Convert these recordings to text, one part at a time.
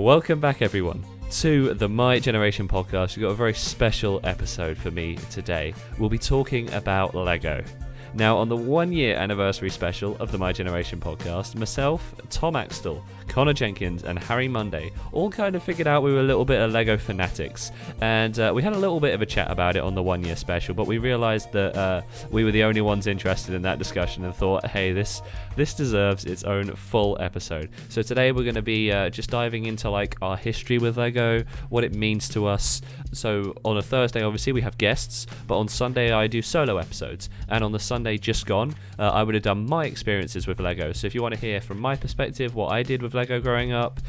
Welcome back, everyone, to the My Generation podcast. We've got a very special episode for me today. We'll be talking about Lego. Now, on the 1 year anniversary special of the My Generation podcast, myself, Tom Axtell, Connor Jenkins, and Harry Munday all kind of figured out we were a little bit of Lego fanatics. And we had a little bit of a chat about it on the 1 year special, but we realised that we were the only ones interested in that discussion and thought, hey, this deserves its own full episode. So today we're going to be just diving into like our history with Lego, what it means to us. So on a Thursday, obviously, we have guests, but on Sunday I do solo episodes. And on the Sunday just gone, I would have done my experiences with Lego. So if you want to hear from my perspective what I did with Lego growing up,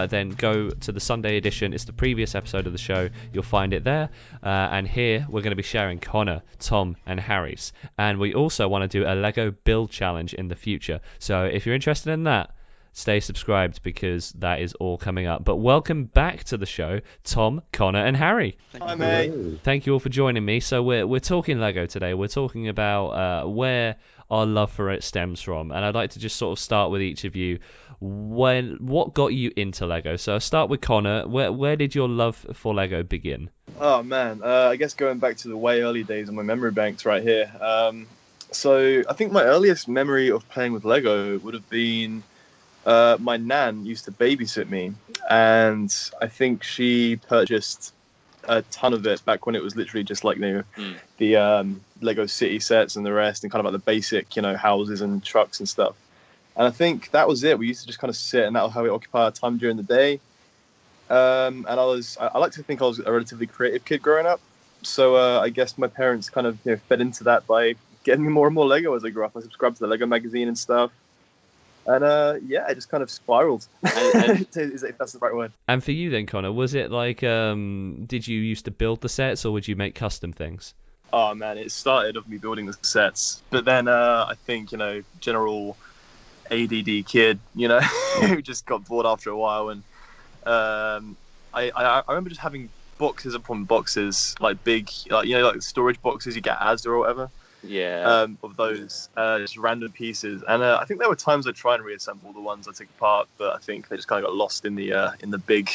then go to the Sunday edition. It's the previous episode of the show. You'll find it there. And here we're going to be sharing Connor, Tom, and Harry's. And we also want to do a Lego build challenge in the future. So if you're interested in that, stay subscribed because that is all coming up. But welcome back to the show, Tom, Connor, and Harry. Hi, mate. Thank you all for joining me. So we're talking Lego today. We're talking about where our love for it stems from, and I'd like to just sort of start with each of you. What got you into Lego? So I'll start with Connor. Where did your love for Lego begin? Oh man, I guess going back to the way early days on my memory banks right here. So I think my earliest memory of playing with Lego would have been my nan used to babysit me, and I think she purchased a ton of it back when it was literally just like the Lego City sets and the rest, and kind of like the basic houses and trucks and stuff. And I think that was it. We used to just kind of sit, and that was how we occupy our time during the day. And I like to think I was a relatively creative kid growing up, so I guess my parents kind of fed into that by getting me more and more Lego as I grew up. I subscribed to the Lego magazine and stuff. And it just kind of spiraled, if that's the right word. And for you then, Connor, was it like, did you used to build the sets, or would you make custom things? Oh man, it started with me building the sets, but then I think general ADD kid, who just got bored after a while, and I remember just having boxes upon boxes, like big, like storage boxes you get Asda or whatever. Yeah. Of those just random pieces, and I think there were times I try and reassemble the ones I took apart, but I think they just kind of got lost in the big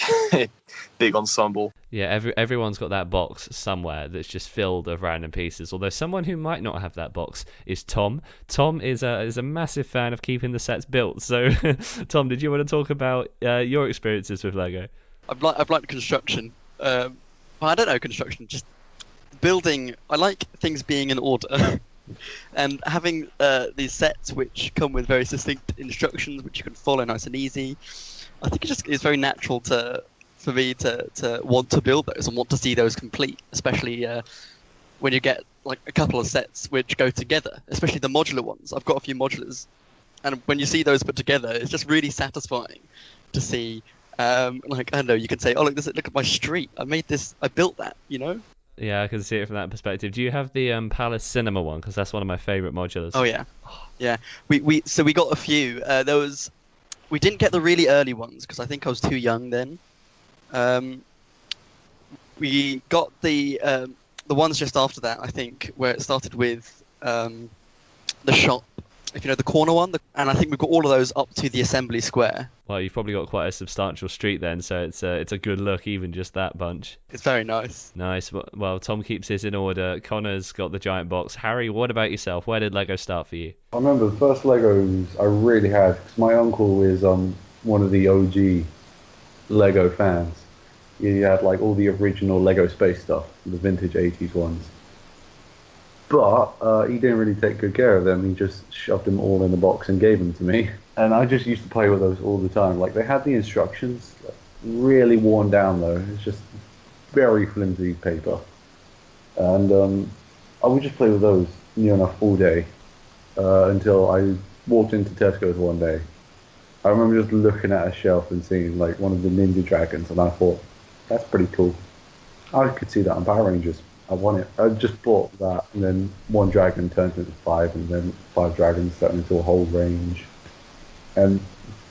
big ensemble. Yeah, everyone's got that box somewhere that's just filled of random pieces. Although someone who might not have that box is Tom. Tom is a massive fan of keeping the sets built. So, Tom, did you want to talk about your experiences with Lego? I've liked construction. Well, I don't know construction, just building. I like things being in order, and having these sets which come with very succinct instructions which you can follow nice and easy. I think it's very natural for me to want to build those and want to see those complete, especially when you get like a couple of sets which go together, especially the modular ones. I've got a few modulars, and when you see those put together, it's just really satisfying to see. Like, I don't know, you can say, oh look at my street, I built that, Yeah, I can see it from that perspective. Do you have the Palace Cinema one? Because that's one of my favourite modulars. Oh yeah, yeah. We got a few. We didn't get the really early ones because I think I was too young then. We got the ones just after that, I think, where it started with the shop, if you know the corner one, and I think we've got all of those up to the assembly square. Well, you've probably got quite a substantial street then, so it's a good look, even just that bunch. It's very nice. Nice. Well, Tom keeps his in order. Connor's got the giant box. Harry, what about yourself? Where did Lego start for you? I remember the first Legos I really had, because my uncle is one of the OG Lego fans. He had like all the original Lego space stuff, the vintage 80s ones. But he didn't really take good care of them. He just shoved them all in the box and gave them to me. And I just used to play with those all the time. Like, they had the instructions, really worn down though. It's just very flimsy paper. And I would just play with those near enough all day until I walked into Tesco's one day. I remember just looking at a shelf and seeing like one of the Ninja Dragons, and I thought, that's pretty cool. I could see that on Power Rangers. I want it. I just bought that, and then one dragon turned into 5, and then 5 dragons turned into a whole range. And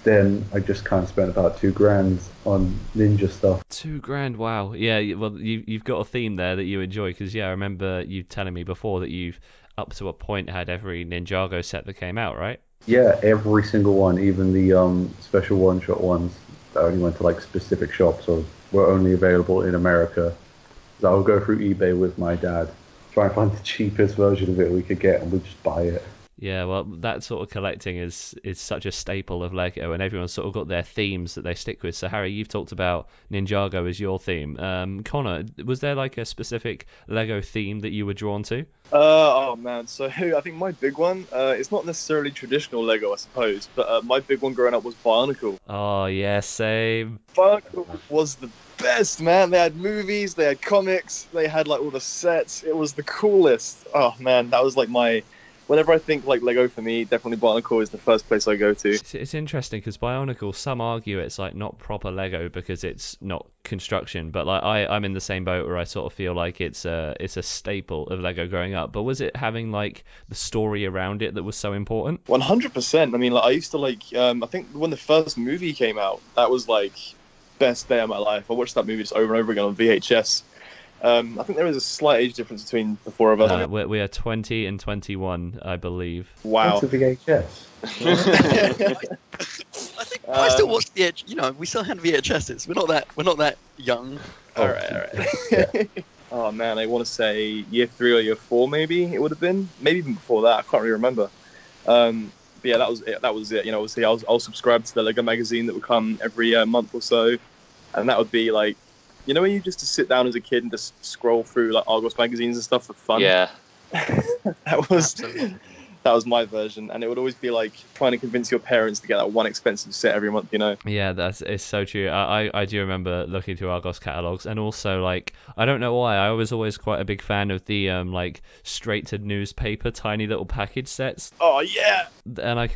then I just kind of spent about $2,000 on ninja stuff. $2,000, wow. Yeah, well, you've got a theme there that you enjoy, because I remember you telling me before that you've up to a point had every Ninjago set that came out, right? Yeah, every single one, even the special one-shot ones. that only went to like specific shops or were only available in America. So I would go through eBay with my dad, try and find the cheapest version of it we could get, and we'd just buy it. Yeah, well, that sort of collecting is such a staple of Lego, and everyone's sort of got their themes that they stick with. So, Harry, you've talked about Ninjago as your theme. Connor, was there like a specific Lego theme that you were drawn to? Oh man, so I think my big one, it's not necessarily traditional Lego, I suppose, but my big one growing up was Bionicle. Oh, yeah, same. Bionicle was the best, man. They had movies, they had comics, they had like all the sets. It was the coolest. Oh man, that was like whenever I think like Lego, for me, definitely Bionicle is the first place I go to. It's interesting because Bionicle, some argue it's like not proper Lego because it's not construction, but like I'm in the same boat where I sort of feel like it's a staple of Lego growing up. But was it having like the story around it that was so important? 100%. I mean, like I used to like I think when the first movie came out, that was like best day of my life. I watched that movie just over and over again on VHS. I think there is a slight age difference between the four of us. We are 20 and 21, I believe. Wow. That's a VHS. I think I still watch we still had VHSs. We're not that young. All right. Oh man, I want to say year 3 or year 4 maybe it would have been. Maybe even before that. I can't really remember. But yeah, that was it. You know, obviously I was subscribed to the Lego magazine that would come every month or so, and that would be like, you know, when you just sit down as a kid and just scroll through like Argos magazines and stuff for fun. Yeah. That was my version, and it would always be like trying to convince your parents to get that one expensive set every month, you know. Yeah, it's so true. I do remember looking through Argos catalogs, and also like I don't know why I was always quite a big fan of the like straight to newspaper tiny little package sets. Oh yeah. And you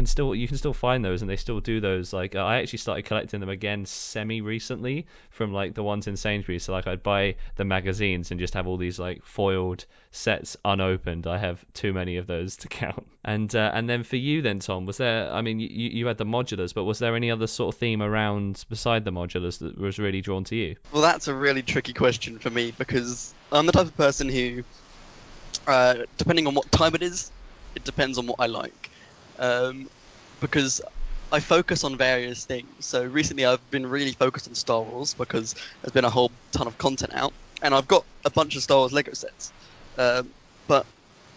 can still find those, and they still do those. Like I actually started collecting them again semi recently from like the ones in Sainsbury's. So like I'd buy the magazines and just have all these like foiled sets unopened. I have too many of those to count. And then for you then, Tom, was there, I mean, you had the modulars, but was there any other sort of theme around beside the modulars that was really drawn to you? Well, that's a really tricky question for me because I'm the type of person who, depending on what time it is, it depends on what I like. Because I focus on various things. So recently I've been really focused on Star Wars because there's been a whole ton of content out, and I've got a bunch of Star Wars Lego sets. But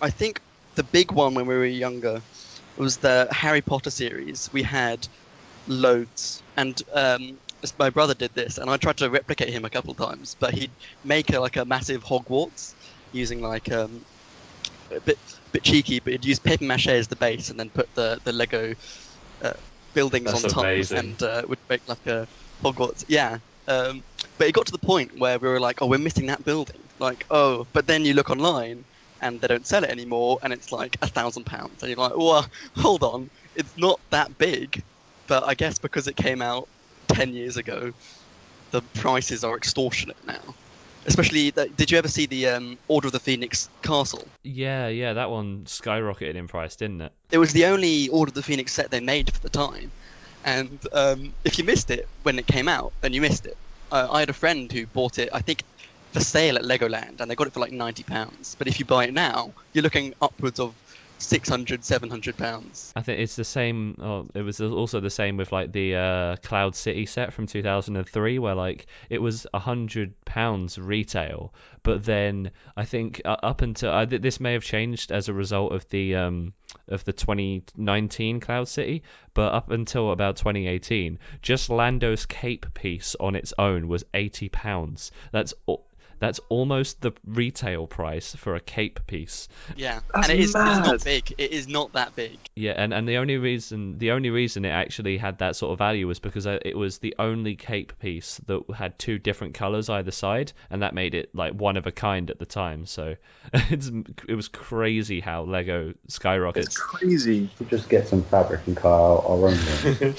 I think the big one when we were younger was the Harry Potter series. We had loads, and my brother did this, and I tried to replicate him a couple of times, but he'd make a massive Hogwarts using like a bit cheeky, but he'd use paper mache as the base and then put the Lego buildings on top, and would make like a Hogwarts. Yeah. But it got to the point where we were like, oh, we're missing that building. Like, oh, but then you look online and they don't sell it anymore, and it's like £1,000. And you're like, well, hold on, it's not that big. But I guess because it came out 10 years ago, the prices are extortionate now. Especially, did you ever see the Order of the Phoenix castle? Yeah, that one skyrocketed in price, didn't it? It was the only Order of the Phoenix set they made for the time. And if you missed it when it came out, then you missed it. I had a friend who bought it, I think, for sale at Legoland, and they got it for like £90. But if you buy it now, you're looking upwards of £600-700. I think it's the same. Oh, it was also the same with like the Cloud City set from 2003, where like it was £100 retail, but then I think up until this may have changed as a result of the 2019 Cloud City, but up until about 2018, just Lando's cape piece on its own was £80. That's almost the retail price for a cape piece. Yeah, That's and it's mad. not big. It is not that big. Yeah, and the only reason it actually had that sort of value was because it was the only cape piece that had two different colors either side, and that made it like one of a kind at the time. So it was crazy how Lego skyrockets. It's crazy. We'll just get some fabric and cut our own one.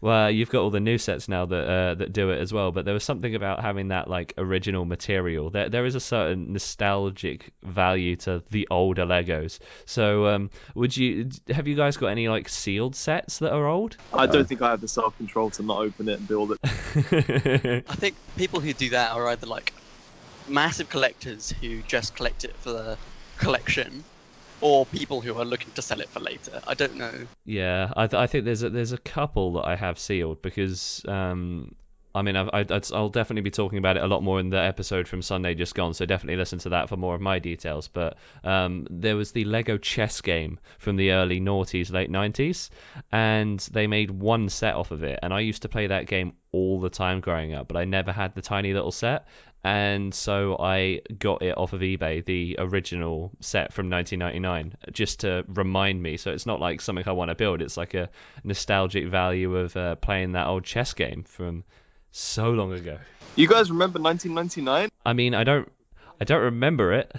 Well, you've got all the new sets now that do it as well, but there was something about having that like original material. There is a certain nostalgic value to the older Legos. So, have you guys got any like sealed sets that are old? I don't think I have the self-control to not open it and build it. I think people who do that are either like massive collectors who just collect it for the collection, or people who are looking to sell it for later. I don't know. Yeah, I think there's a couple that I have sealed because I mean I'll definitely be talking about it a lot more in the episode from Sunday just gone, so definitely listen to that for more of my details. But there was the Lego chess game from the early noughties, late 90s, and they made one set off of it, and I used to play that game all the time growing up, but I never had the tiny little set. And so I got it off of eBay, the original set from 1999, just to remind me. So it's not like something I want to build. It's like a nostalgic value of playing that old chess game from so long ago. You guys remember 1999? I mean, I don't remember it.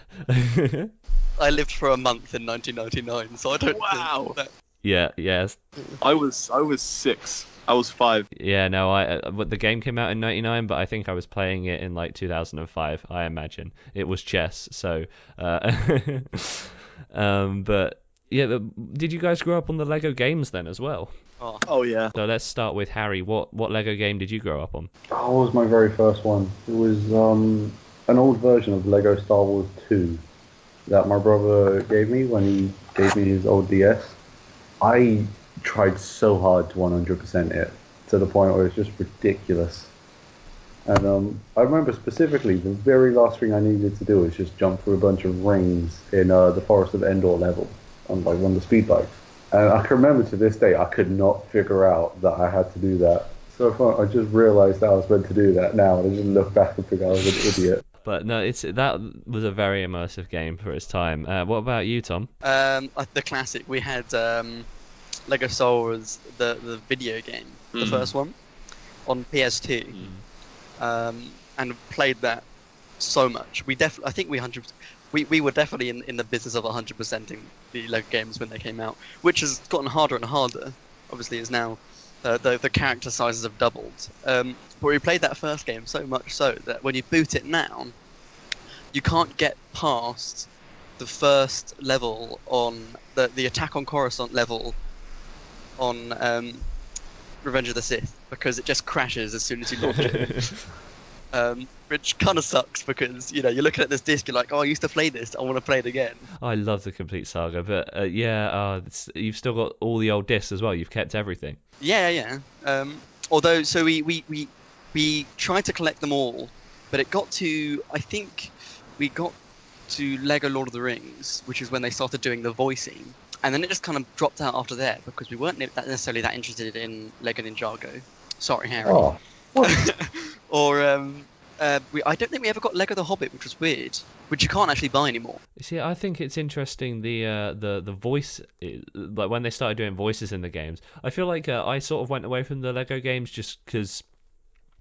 I lived for a month in 1999, so I don't Wow. think that... Yeah, yes. I was 6. I was 5. Yeah, no, the game came out in 99, but I think I was playing it in like 2005, I imagine. It was chess, so but yeah, did you guys grow up on the Lego games then as well? Oh yeah. So let's start with Harry. What Lego game did you grow up on? That was my very first one. It was an old version of Lego Star Wars 2 that my brother gave me when he gave me his old DS. I tried so hard to 100% it to the point where it's just ridiculous. And I remember specifically the very last thing I needed to do was just jump through a bunch of rings in the Forest of Endor level on like one of the speed bikes. And I can remember to this day I could not figure out that I had to do that. So I just realised that I was meant to do that now, and I just look back and think I was an idiot. But no, that was a very immersive game for its time. What about you, Tom? The classic. We had Lego Star Wars, the video game, the first one, on PS2, and played that so much. I think we were definitely in the business of 100%ing the Lego games when they came out, which has gotten harder and harder. Obviously, is now the character sizes have doubled. But we played that first game so much so that when you boot it now, you can't get past the first level on the Attack on Coruscant level on Revenge of the Sith, because it just crashes as soon as you launch it. Which kind of sucks, because you're looking at this disc, you're like, oh, I used to play this, I want to play it again. I love the complete saga, but you've still got all the old discs as well. You've kept everything. Yeah. Although, so we tried to collect them all, but it got to, I think we got to Lego Lord of the Rings, which is when they started doing the voicing. And then it just kind of dropped out after that, because we weren't necessarily that interested in Lego Ninjago. Sorry, Harry. Oh. Or I don't think we ever got Lego the Hobbit, which was weird, which you can't actually buy anymore. See, I think it's interesting the voice, like when they started doing voices in the games. I feel like I sort of went away from the Lego games just because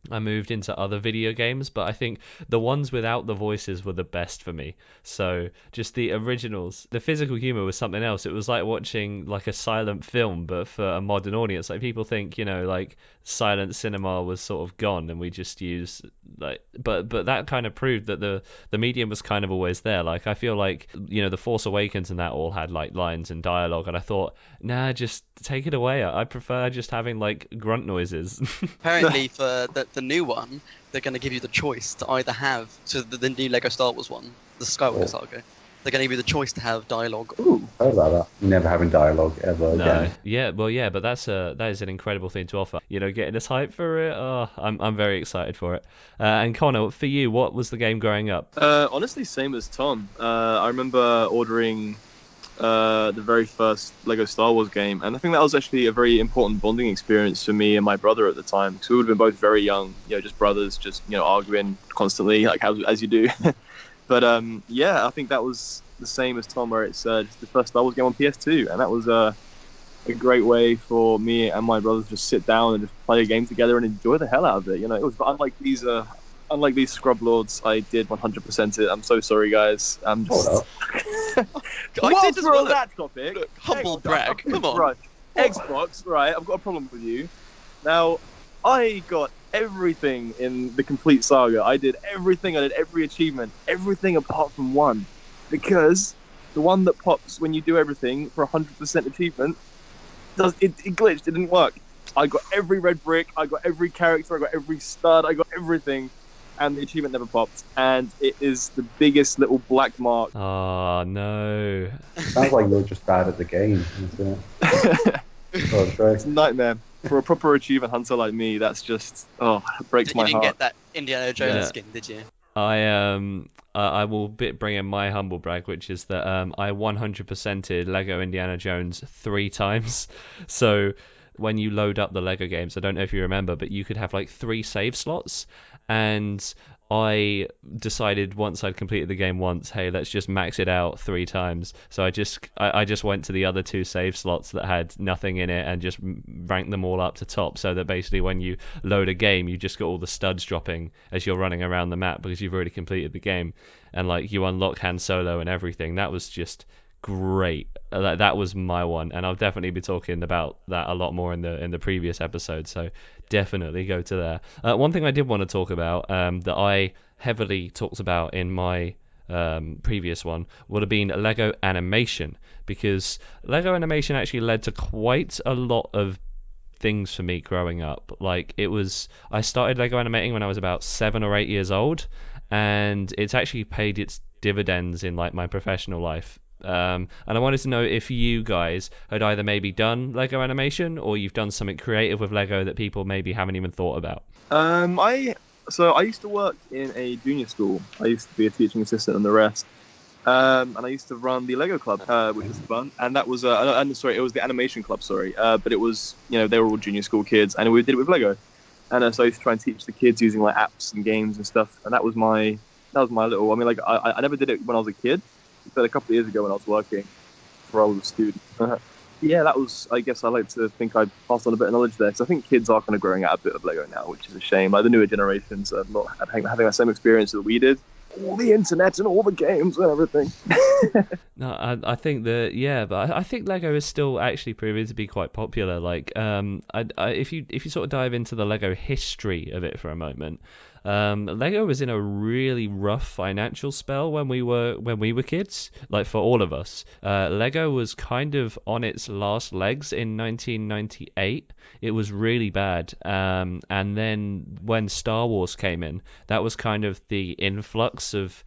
I moved into other video games, but I think the ones without the voices were the best for me. So just the originals, the physical humor was something else. It was like watching like a silent film, but for a modern audience. Like people think, like silent cinema was sort of gone, and we just use like, but that kind of proved that the medium was kind of always there. Like I feel like the Force Awakens and that all had like lines and dialogue, and I thought, nah, just take it away. I prefer just having like grunt noises. Apparently for the new one, they're going to give you the choice to either have, so the new Lego Star Wars one, the Skywalker Saga, they're going to give you the choice to have dialogue. Ooh, I heard about that. Never having dialogue ever again. Yeah, well, yeah, but that is an incredible thing to offer. Getting us hyped for it. Oh, I'm very excited for it. And Connor, for you, what was the game growing up? Honestly, same as Tom. I remember ordering the very first Lego Star Wars game, and I think that was actually a very important bonding experience for me and my brother at the time, because we would have been both very young, just brothers, just arguing constantly, like as you do. But I think that was the same as Tom, where it's the first Star Wars game on PS2, and that was a great way for me and my brothers to just sit down and just play a game together and enjoy the hell out of it. It was unlike these scrub lords. I did 100% it. I'm so sorry, guys. I'm just. I did as well. That topic. Look, humble brag. Come on. Right. Xbox. Right. I've got a problem with you. Now, I got everything in the complete saga. I did everything. I did every achievement. Everything apart from one, because the one that pops when you do everything for 100% achievement it glitched. It didn't work. I got every red brick. I got every character. I got every stud. I got everything. and the achievement never popped, and it is the biggest little black mark. Oh no. Sounds like you're just bad at the game, isn't it? Oh, It's a nightmare. For a proper achievement hunter like me, that's just, it breaks my You heart. didn't get that Indiana Jones Yeah. skin, did you? I will bring in my humble brag, which is that I 100%ed Lego Indiana Jones 3 times. So when you load up the Lego games, I don't know if you remember, but you could have like 3 save slots, and I decided once I'd completed the game once, hey, let's just max it out 3 times. So I just went to the other 2 save slots that had nothing in it and just ranked them all up to top, so that basically when you load a game, you just got all the studs dropping as you're running around the map because you've already completed the game, and like you unlock Han Solo and everything. That was just great. That was my one, and I'll definitely be talking about that a lot more in the previous episode, so definitely go to there. One thing I did want to talk about, that I heavily talked about in my previous one, would have been Lego animation, because Lego animation actually led to quite a lot of things for me growing up. Like, I started Lego animating when I was about 7 or 8 years old, and it's actually paid its dividends in like my professional life. And I wanted to know if you guys had either maybe done Lego animation, or you've done something creative with Lego that people maybe haven't even thought about. I used to work in a junior school. I used to be a teaching assistant and the rest. And I used to run the Lego club, which was fun. And that was, it was the animation club, sorry. But it was, they were all junior school kids, and we did it with Lego. And so I used to try and teach the kids using like apps and games and stuff. And that was my little. I mean, like I never did it when I was a kid, but a couple of years ago when I was working for older students. Yeah, that was. I guess I like to think I passed on a bit of knowledge there, because I think kids are kind of growing out a bit of Lego now, which is a shame. Like the newer generations are not having that same experience that we did. All the internet and all the games and everything. No, I think that, yeah, but I think Lego is still actually proving to be quite popular. Like, if you sort of dive into the Lego history of it for a moment, Lego was in a really rough financial spell when we were kids. Like, for all of us, Lego was kind of on its last legs in 1998. It was really bad. And then when Star Wars came in, that was kind of the influx of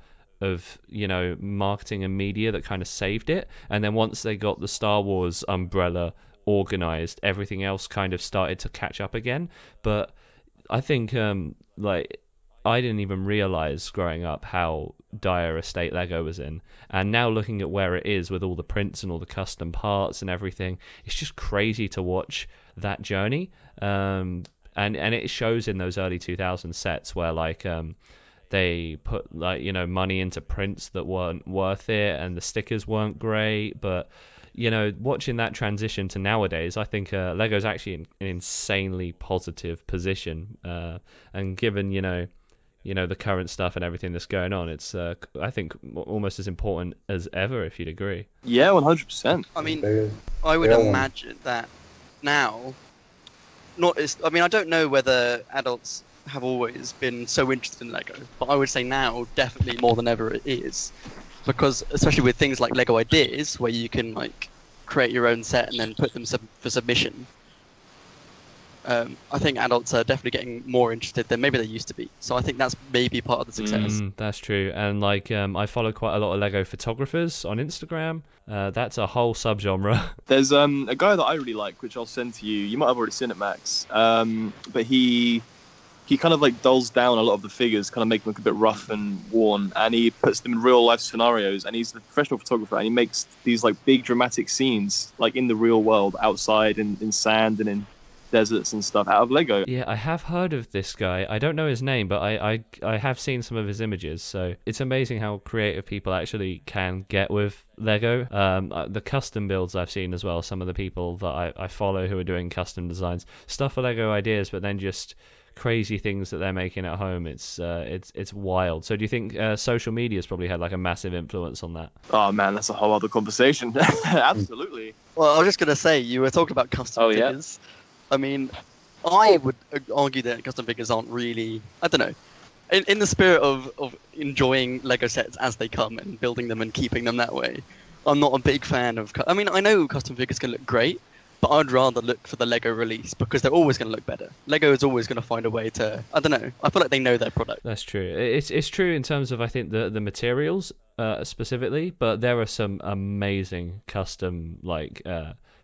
marketing and media that kind of saved it. And then once they got the Star Wars umbrella organized, everything else kind of started to catch up again. But I think I didn't even realize growing up how dire a state Lego was in, and now looking at where it is with all the prints and all the custom parts and everything, it's just crazy to watch that journey. And it shows in those early 2000 sets where they put money into prints that weren't worth it, and the stickers weren't great. But watching that transition to nowadays, I think Lego's actually in an insanely positive position. And given the current stuff and everything that's going on, it's I think almost as important as ever, if you'd agree. Yeah, 100%. I mean, I would imagine that now. I don't know whether adults have always been so interested in Lego, but I would say now definitely more than ever it is, because especially with things like Lego Ideas, where you can like create your own set and then put them for submission. I think adults are definitely getting more interested than maybe they used to be. So I think that's maybe part of the success. That's true. And I follow quite a lot of Lego photographers on Instagram. That's a whole subgenre. There's a guy that I really like, which I'll send to you. You might have already seen it, Max. But he kind of like dulls down a lot of the figures, kind of make them look a bit rough and worn, and he puts them in real life scenarios. And he's a professional photographer, and he makes these like big dramatic scenes like in the real world, outside in sand and in deserts and stuff, out of Lego. Yeah, I have heard of this guy. I don't know his name, but I have seen some of his images. So it's amazing how creative people actually can get with Lego. The custom builds I've seen as well, some of the people that I follow who are doing custom designs, stuff for Lego Ideas, but then just crazy things that they're making at home. It's wild. So do you think social media's probably had like a massive influence on that? Oh man, that's a whole other conversation. Absolutely. Well, I was just gonna say, you were talking about custom figures. Yeah. I mean, I would argue that custom figures aren't really, I don't know, in the spirit of enjoying Lego sets as they come and building them and keeping them that way. I'm not a big fan of. I mean, I know custom figures can look great, But I'd rather look for the Lego release because they're always going to look better. Lego is always going to find a way to, I don't know, I feel like they know their product. That's true. It's true in terms of, I think, the materials specifically, but there are some amazing custom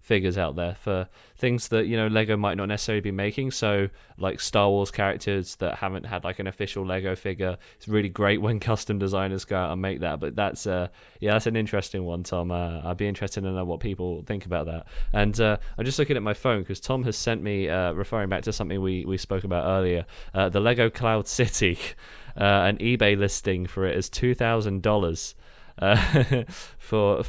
figures out there for things that Lego might not necessarily be making. So like Star Wars characters that haven't had like an official Lego figure. It's really great when custom designers go out and make that. But that's that's an interesting one, Tom. I'd be interested to know what people think about that. And I'm just looking at my phone because Tom has sent me, referring back to something we spoke about earlier, the Lego Cloud City. An eBay listing for it is $2,000 for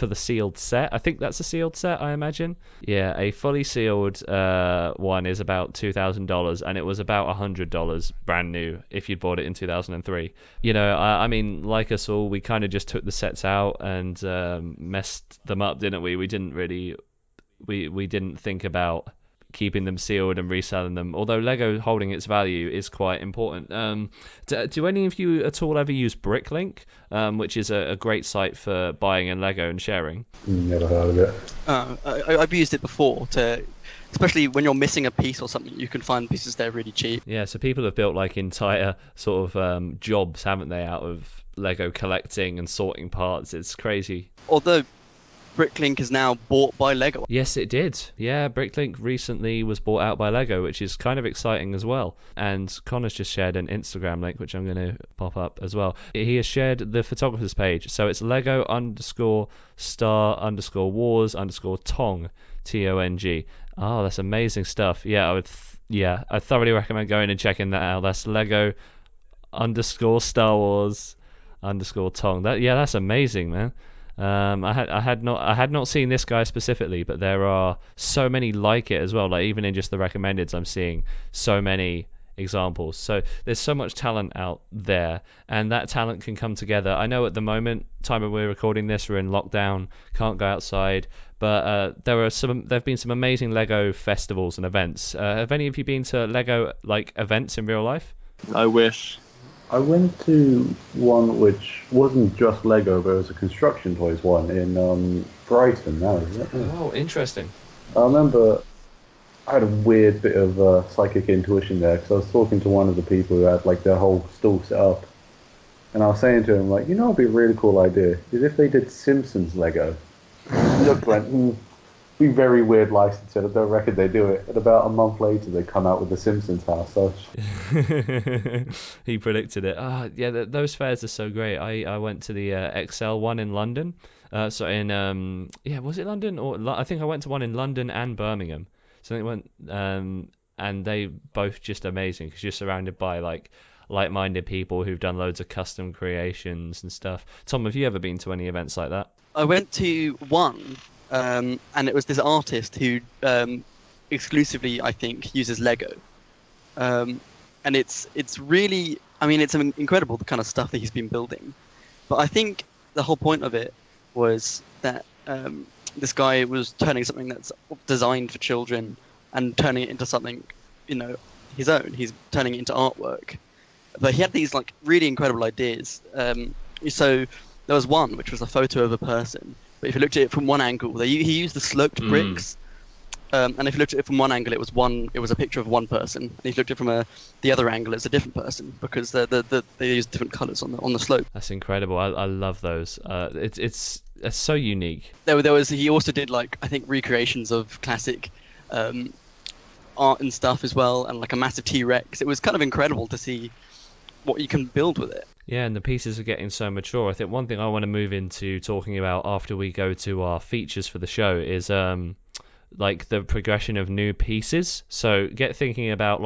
the sealed set. I think that's a sealed set, I imagine. Yeah, a fully sealed one is about $2,000, and it was about $100 brand new if you'd bought it in 2003. I mean, like us all, we kind of just took the sets out and messed them up, didn't we? We didn't really, we didn't think about keeping them sealed and reselling them, although Lego holding its value is quite important. Do any of you at all ever use Bricklink, which is a great site for buying and Lego and sharing? Never heard of it. I've used it before, especially when you're missing a piece or something, you can find pieces there really cheap. Yeah, so people have built like entire sort of jobs, haven't they, out of Lego collecting and sorting parts. It's crazy. Although Bricklink is now bought by Lego. Yes, it did. Yeah, Bricklink recently was bought out by Lego, which is kind of exciting as well. And Connor's just shared an Instagram link, which I'm going to pop up as well. He has shared the photographer's page. So it's Lego_star_wars_tong, TONG. Oh, that's amazing stuff. Yeah, I thoroughly recommend going and checking that out. That's Lego_Star Wars_tong. That's amazing, man. I had not seen this guy specifically, but there are so many like it as well. Like even in just the recommendeds, I'm seeing so many examples. So there's so much talent out there, and that talent can come together. I know at the moment, time when we're recording this, we're in lockdown, can't go outside, but there have been some amazing Lego festivals and events. Have any of you been to Lego events in real life? I wish. I went to one which wasn't just Lego, but it was a construction toys one in Brighton. Now, is it? Oh, interesting. I remember I had a weird bit of psychic intuition there because I was talking to one of the people who had their whole stall set up, and I was saying to him it'd be a really cool idea is if they did Simpsons Lego. Look, Brent, be very weird license. I don't reckon they do it. And about a month later, they come out with the Simpsons house. So he predicted it. Those fairs are so great. I went to the XL one in London. Was it London or I think I went to one in London and Birmingham. So I went and they both just amazing because you're surrounded by like-minded people who've done loads of custom creations and stuff. Tom, have you ever been to any events like that? I went to one. And it was this artist who exclusively, I think, uses Lego. And it's really, I mean, it's incredible the kind of stuff that he's been building. But I think the whole point of it was that this guy was turning something that's designed for children and turning it into something, his own. He's turning it into artwork. But he had these really incredible ideas. So there was one which was a photo of a person. But if you looked at it from one angle, he used the sloped bricks, and if you looked at it from one angle, it was a picture of one person. And if you looked at it from the other angle, it's a different person because they use different colours on the slope. That's incredible. I love those. It's so unique. He also did I think recreations of classic art and stuff as well, and a massive T-Rex. It was kind of incredible to see what you can build with it. Yeah, and the pieces are getting so mature. I think one thing I want to move into talking about after we go to our features for the show is the progression of new pieces. So get thinking about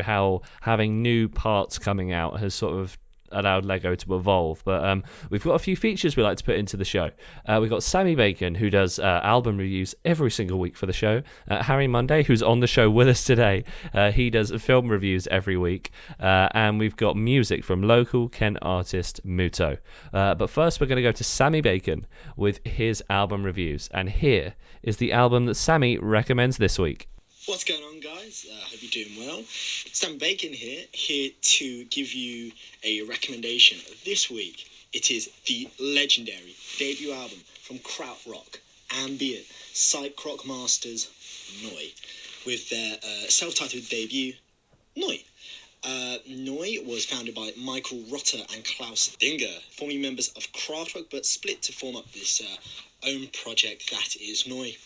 how having new parts coming out has sort of allowed Lego to evolve. But we've got a few features we like to put into the show. We've got Sammy Bacon, who does album reviews every single week for the show. Harry Munday, who's on the show with us today, he does film reviews every week. And we've got music from local Kent artist M.U.T.O. But first we're going to go to Sammy Bacon with his album reviews. And here is the album that Sammy recommends this week. What's going on, guys? Hope you're doing well. Sammy Bacon here to give you a recommendation. This week, it is the legendary debut album from Krautrock, ambient psych rock masters Noi, with their self-titled debut, Noi. Noi was founded by Michael Rotter and Klaus Dinger, formerly members of Kraftwerk, but split to form up this own project that is Noi.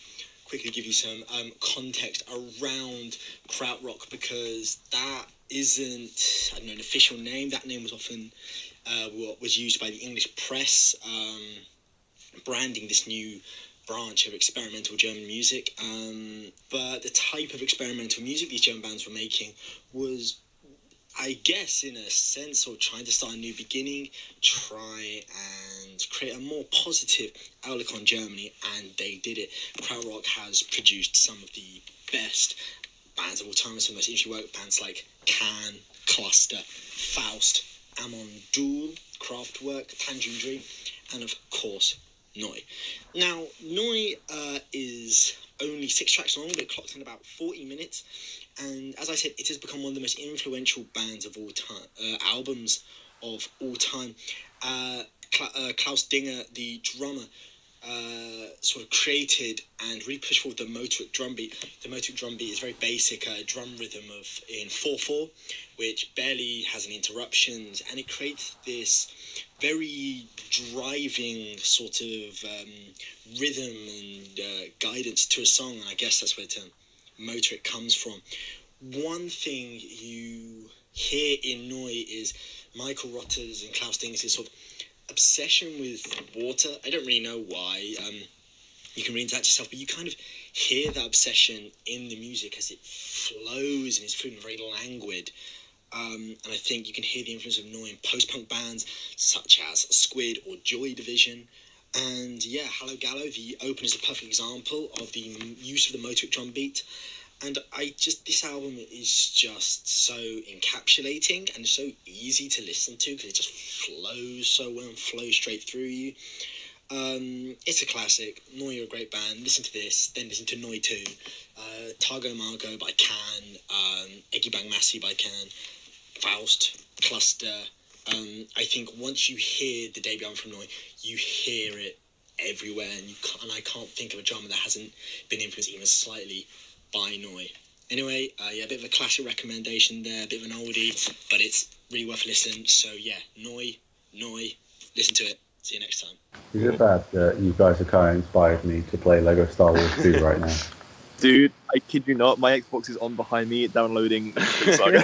Quickly give you some context around krautrock, because that isn't, I don't know, an official name. That name was often what was used by the English press, branding this new branch of experimental German music. But the type of experimental music these German bands were making was, I guess, in a sense, sort of trying to start a new beginning, try and create a more positive outlook on Germany, and they did it. Krautrock has produced some of the best bands of all time, some of the most interesting work, bands like Can, Cluster, Faust, Amon Düül, Kraftwerk, Tangerine Dream, and of course, Noi. Now, Noi is only 6 tracks long, but it clocks in about 40 minutes. And as I said, it has become one of the most influential bands of all time, albums of all time. Klaus Dinger, the drummer, sort of created and really pushed forward the Motorik drum beat. The Motorik drum beat is very basic drum rhythm in 4/4, which barely has any interruptions, and it creates this very driving sort of rhythm and guidance to a song, and I guess that's where the term Motorik comes from. One thing you hear in Noi is Michael Rotter's and Klaus Dinger's sort of obsession with water. I don't really know why. You can read into that yourself, but you kind of hear that obsession in the music as it flows, and it's flowing very languid. And I think you can hear the influence of Noi in post-punk bands such as Squid or Joy Division. And yeah, Hallo Gallo, the opener, is a perfect example of the use of the Motorik drum beat. And this album is just so encapsulating and so easy to listen to, because it just flows so well and flows straight through you. It's a classic. Noi are a great band. Listen to this, then listen to Noi 2. Targo Margo by Can, Eggy Bang Massey by Can, Faust, Cluster. I think once you hear the debut album from Noi, you hear it everywhere, and I can't think of a drummer that hasn't been influenced even slightly by Noi. Anyway, a bit of a classic recommendation there, a bit of an oldie, but it's really worth a listen. So yeah, Noi, listen to it. See you next time. Is it bad that you guys are kind of inspired me to play Lego Star Wars 2 right now? Dude, I kid you not, my Xbox is on behind me downloading Saga.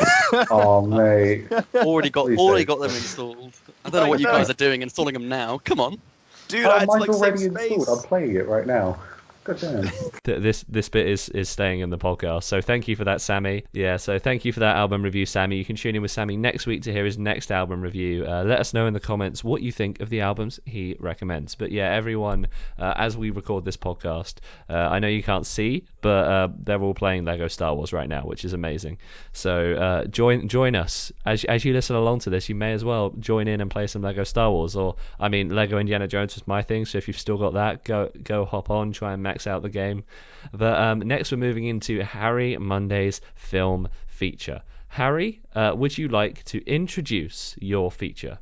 Oh, mate. Already got them installed. I don't know what you guys are doing installing them now. Come on. Dude, I had to, mine's already save installed. space. I'm playing it right now. God damn. This bit is staying in the podcast, so thank you for that, Sammy. Yeah, so thank you for that album review, Sammy. You can tune in with Sammy next week to hear his next album review. Let us know in the comments what you think of the albums he recommends. But yeah, everyone, as we record this podcast, I know you can't see, but they're all playing Lego Star Wars right now, which is amazing. So join us as you listen along to this. You may as well join in and play some Lego Star Wars, or I mean, Lego Indiana Jones was my thing. So if you've still got that, go hop on, try and max out the game. But next we're moving into Harry Munday's film feature. Harry, would you like to introduce your feature?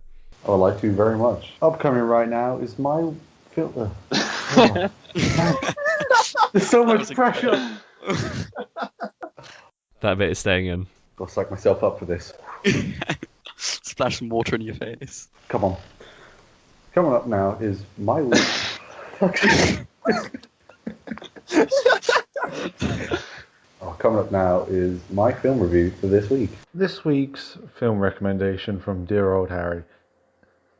I would like to very much. Upcoming right now is my film. There's so much pressure. That bit is staying in. Gotta psych myself up for this. Splash some water in your face. Come on. Coming up now is my week. Coming up now is my film review for this week. This week's film recommendation from dear old Harry,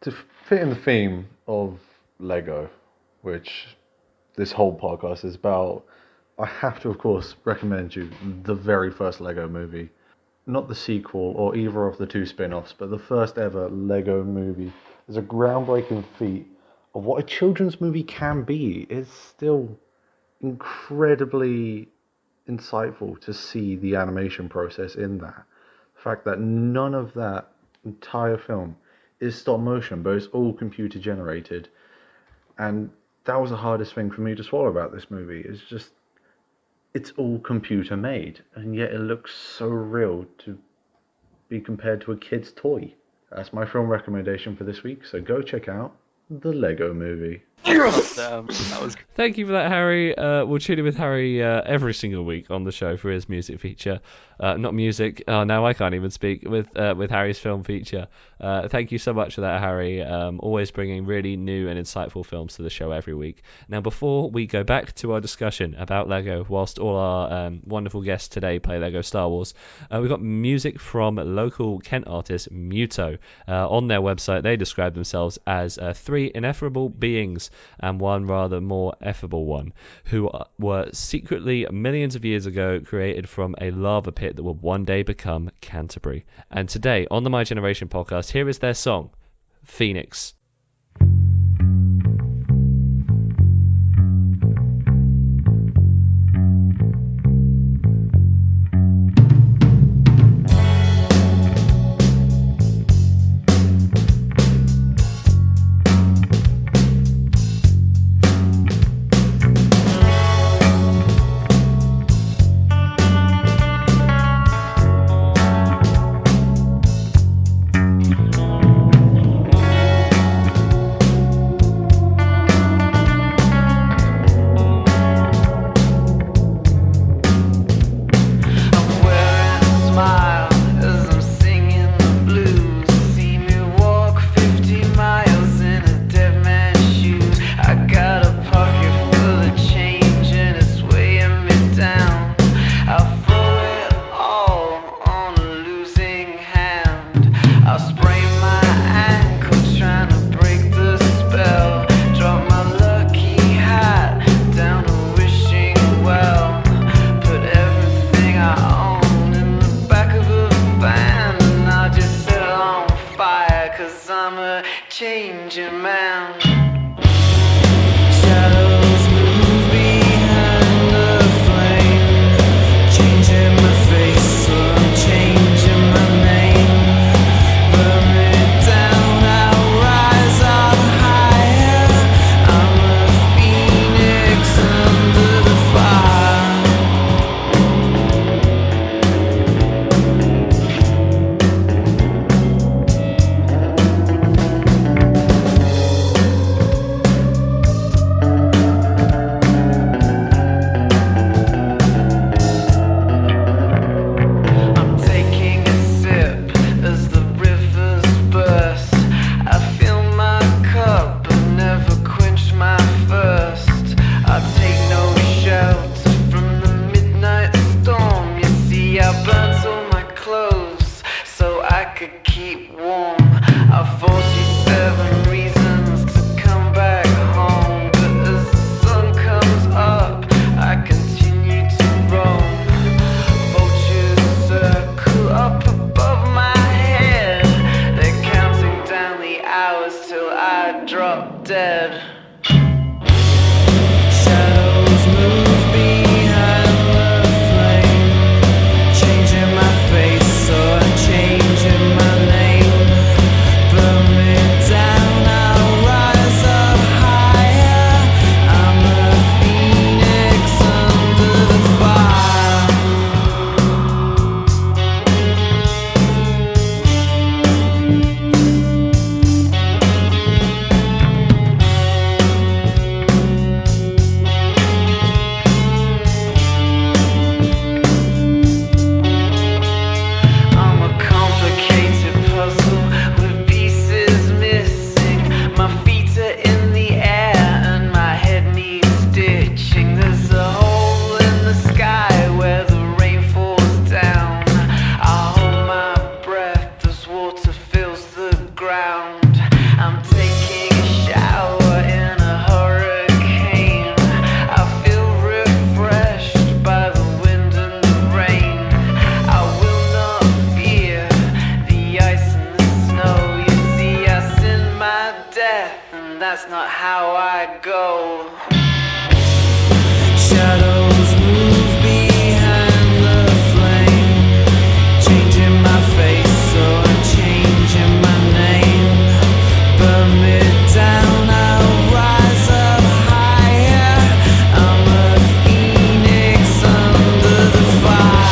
to fit in the theme of Lego, which this whole podcast is about, I have to, of course, recommend you the very first Lego movie. Not the sequel or either of the 2 spin-offs, but the first ever Lego movie. It's a groundbreaking feat of what a children's movie can be. It's still incredibly insightful to see the animation process in that. The fact that none of that entire film is stop motion, but it's all computer generated. And that was the hardest thing for me to swallow about this movie. It's all computer made, and yet it looks so real to be compared to a kid's toy. That's my film recommendation for this week, so go check out The Lego Movie. Oh, damn, that was Thank you for that, Harry. We'll tune in with Harry every single week on the show for his music feature. Not music. Oh, now I can't even speak with Harry's film feature. Thank you so much for that, Harry. Always bringing really new and insightful films to the show every week. Now, before we go back to our discussion about Lego, whilst all our wonderful guests today play Lego Star Wars, we've got music from local Kent artist M.U.T.O. On their website, they describe themselves as three ineffable beings and one rather more effable one, who were secretly millions of years ago created from a lava pit that would one day become Canterbury. And today on the My Generation podcast, here is their song, Phoenix. that's not how I go. Shadows move behind the flame, changing my face, so I'm changing my name. Burn me down, I'll rise up higher. I'm a phoenix under the fire.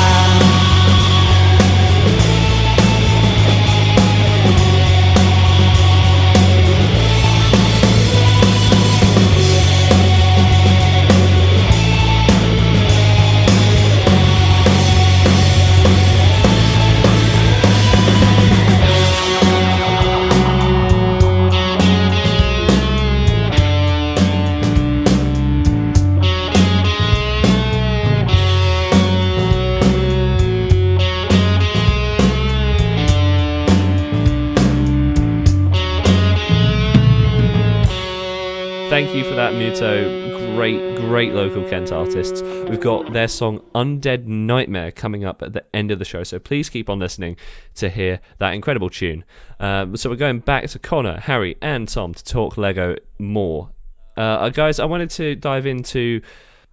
Thank you for that, M.U.T.O. Great local Kent artists. We've got their song Undead Nightmare coming up at the end of the show, so please keep on listening to hear that incredible tune. So we're going back to Connor, Harry, and Tom to talk Lego more. Guys, I wanted to dive into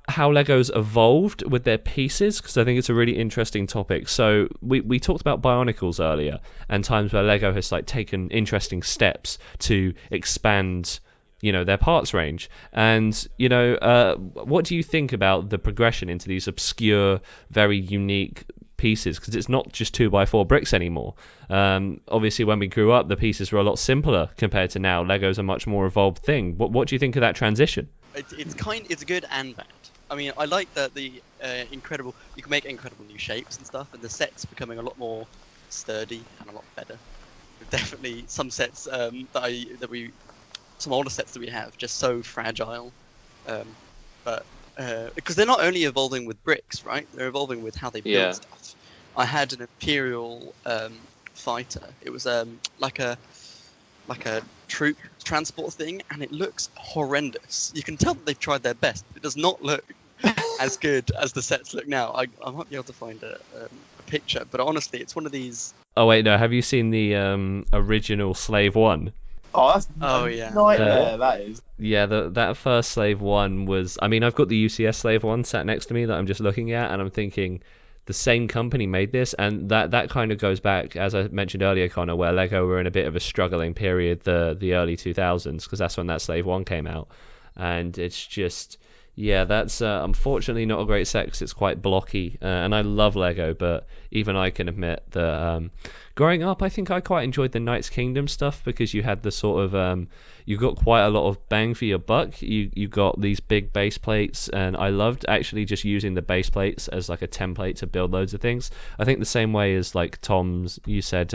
how Lego's evolved with their pieces, because I think it's a really interesting topic. So we talked about Bionicles earlier, and times where Lego has like taken interesting steps to expand, you know, their parts range. And what do you think about the progression into these obscure, very unique pieces? Because it's not just 2x4 bricks anymore. Obviously, when we grew up, the pieces were a lot simpler compared to now. Lego's a much more evolved thing. What do you think of that transition? It's good and bad. I mean, I like that the incredible. You can make incredible new shapes and stuff, and the sets becoming a lot more sturdy and a lot better. Definitely some sets some older sets that we have just so fragile, but because they're not only evolving with bricks, right? They're evolving with how they build stuff. I had an Imperial fighter. It was like a troop transport thing, and it looks horrendous. You can tell that they've tried their best. It does not look as good as the sets look now. I might be able to find a picture, but honestly, it's one of these. Oh wait, no. Have you seen the original Slave 1? Oh, that's yeah. Nightmare, that is. Yeah, that first Slave 1 was... I mean, I've got the UCS Slave 1 sat next to me that I'm just looking at, and I'm thinking the same company made this, and that kind of goes back, as I mentioned earlier, Connor, where Lego were in a bit of a struggling period, the early 2000s, because that's when that Slave 1 came out. And it's just... Yeah, that's unfortunately not a great set because it's quite blocky, and I love Lego, but even I can admit that growing up, I think I quite enjoyed the Knights Kingdom stuff because you had the sort of you got quite a lot of bang for your buck. You got these big base plates, and I loved actually just using the base plates as like a template to build loads of things. I think the same way as like Tom's, you said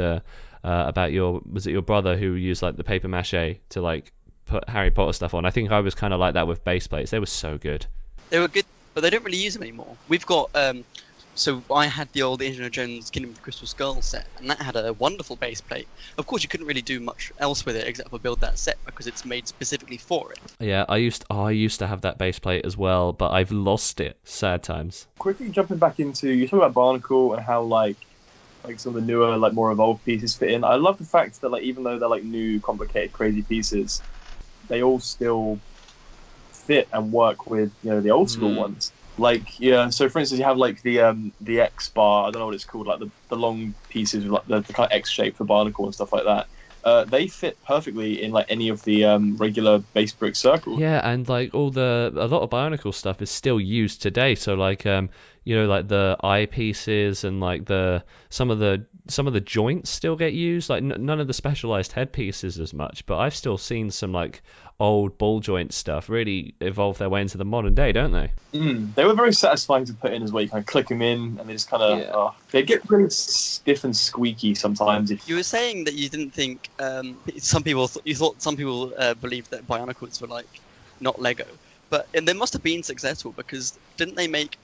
about was it your brother who used like the paper mache to like put Harry Potter stuff on. I think I was kind of like that with base plates. They were so good. They were good, but they don't really use them anymore. We've got so I had the old Indiana Jones Kingdom of the Crystal Skull set, and that had a wonderful base plate. Of course, you couldn't really do much else with it except for build that set because it's made specifically for it. Yeah, I used to have that base plate as well, but I've lost it. Sad times. Quickly jumping back into, you talk about Barnacle and how like some of the newer, like more evolved pieces fit in. I love the fact that like even though they're like new, complicated, crazy pieces, they all still fit and work with, you know, the old school ones. Like, yeah, so for instance, you have like the X bar, I don't know what it's called, like the long pieces with like the kind of X shape for Barnacle and stuff like that. They fit perfectly in like any of the regular base brick circles. Yeah, and like a lot of Bionicle stuff is still used today. So like like the eye pieces and like some of the joints still get used. Like none of the specialized head pieces as much, but I've still seen some like old ball joint stuff really evolve their way into the modern day, don't they? They were very satisfying to put in as well. You kind of click them in and they just kind of they get really stiff and squeaky sometimes. You were saying that you didn't think some people believed that Bionicles were like not Lego, and they must have been successful because didn't they make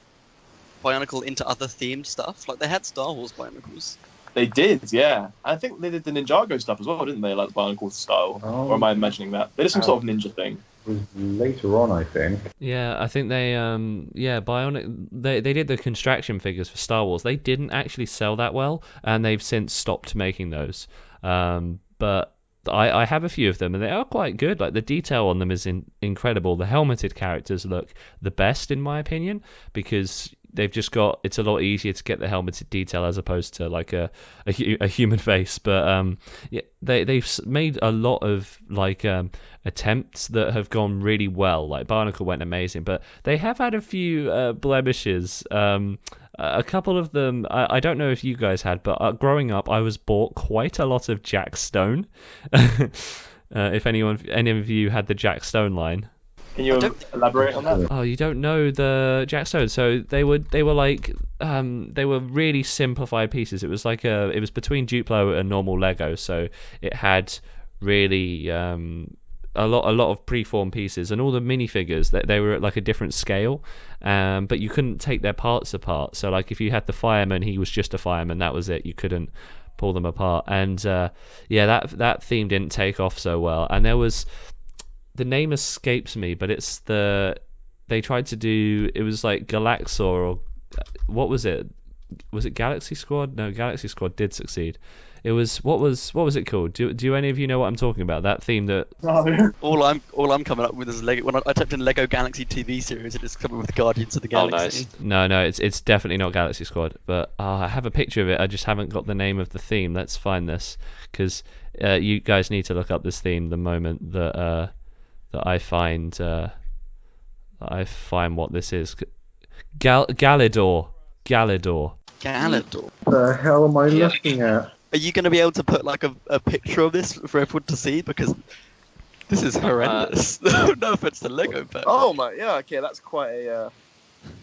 Bionicle into other themed stuff? Like they had Star Wars Bionicles. They did, yeah. I think they did the Ninjago stuff as well, didn't they? Like the Bionicle style. Or am I imagining that? They did some sort of ninja thing. It was later on, I think. Yeah, I think they Bionic they did the construction figures for Star Wars. They didn't actually sell that well, and they've since stopped making those. But I have a few of them, and they are quite good. Like the detail on them is incredible. The helmeted characters look the best in my opinion because they've just got, it's a lot easier to get the helmeted detail as opposed to like a human face. But they've made a lot of like attempts that have gone really well. Like Barnacle went amazing, but they have had a few blemishes. A couple of them, I don't know if you guys had, but growing up, I was bought quite a lot of Jack Stone. If any of you had the Jack Stone line. Can you elaborate on that? Oh, you don't know the Jack Stone? So they were like they were really simplified pieces. It was like it was between Duplo and normal Lego. So it had really a lot of preformed pieces, and all the minifigures that they were at like a different scale. But you couldn't take their parts apart. So like if you had the fireman, he was just a fireman. That was it. You couldn't pull them apart. And that theme didn't take off so well. And there was the name escapes me, but it's they tried to do, it was like Galaxor, or what was it? Was it Galaxy Squad? No, Galaxy Squad did succeed. It was what was it called? Do any of you know what I'm talking about? That theme that No. All I'm coming up with is Lego. When I typed in Lego Galaxy TV series, it is coming with Guardians of the Oh, Galaxy. nice. No, it's definitely not Galaxy Squad. But I have a picture of it. I just haven't got the name of the theme. Let's find this, because you guys need to look up this theme the moment that I find what this is. Galador. Galador. The hell am I looking at? Are you going to be able to put like a picture of this for everyone to see? Because this is horrendous. No offense to Lego, but Oh my, yeah, okay, that's quite a.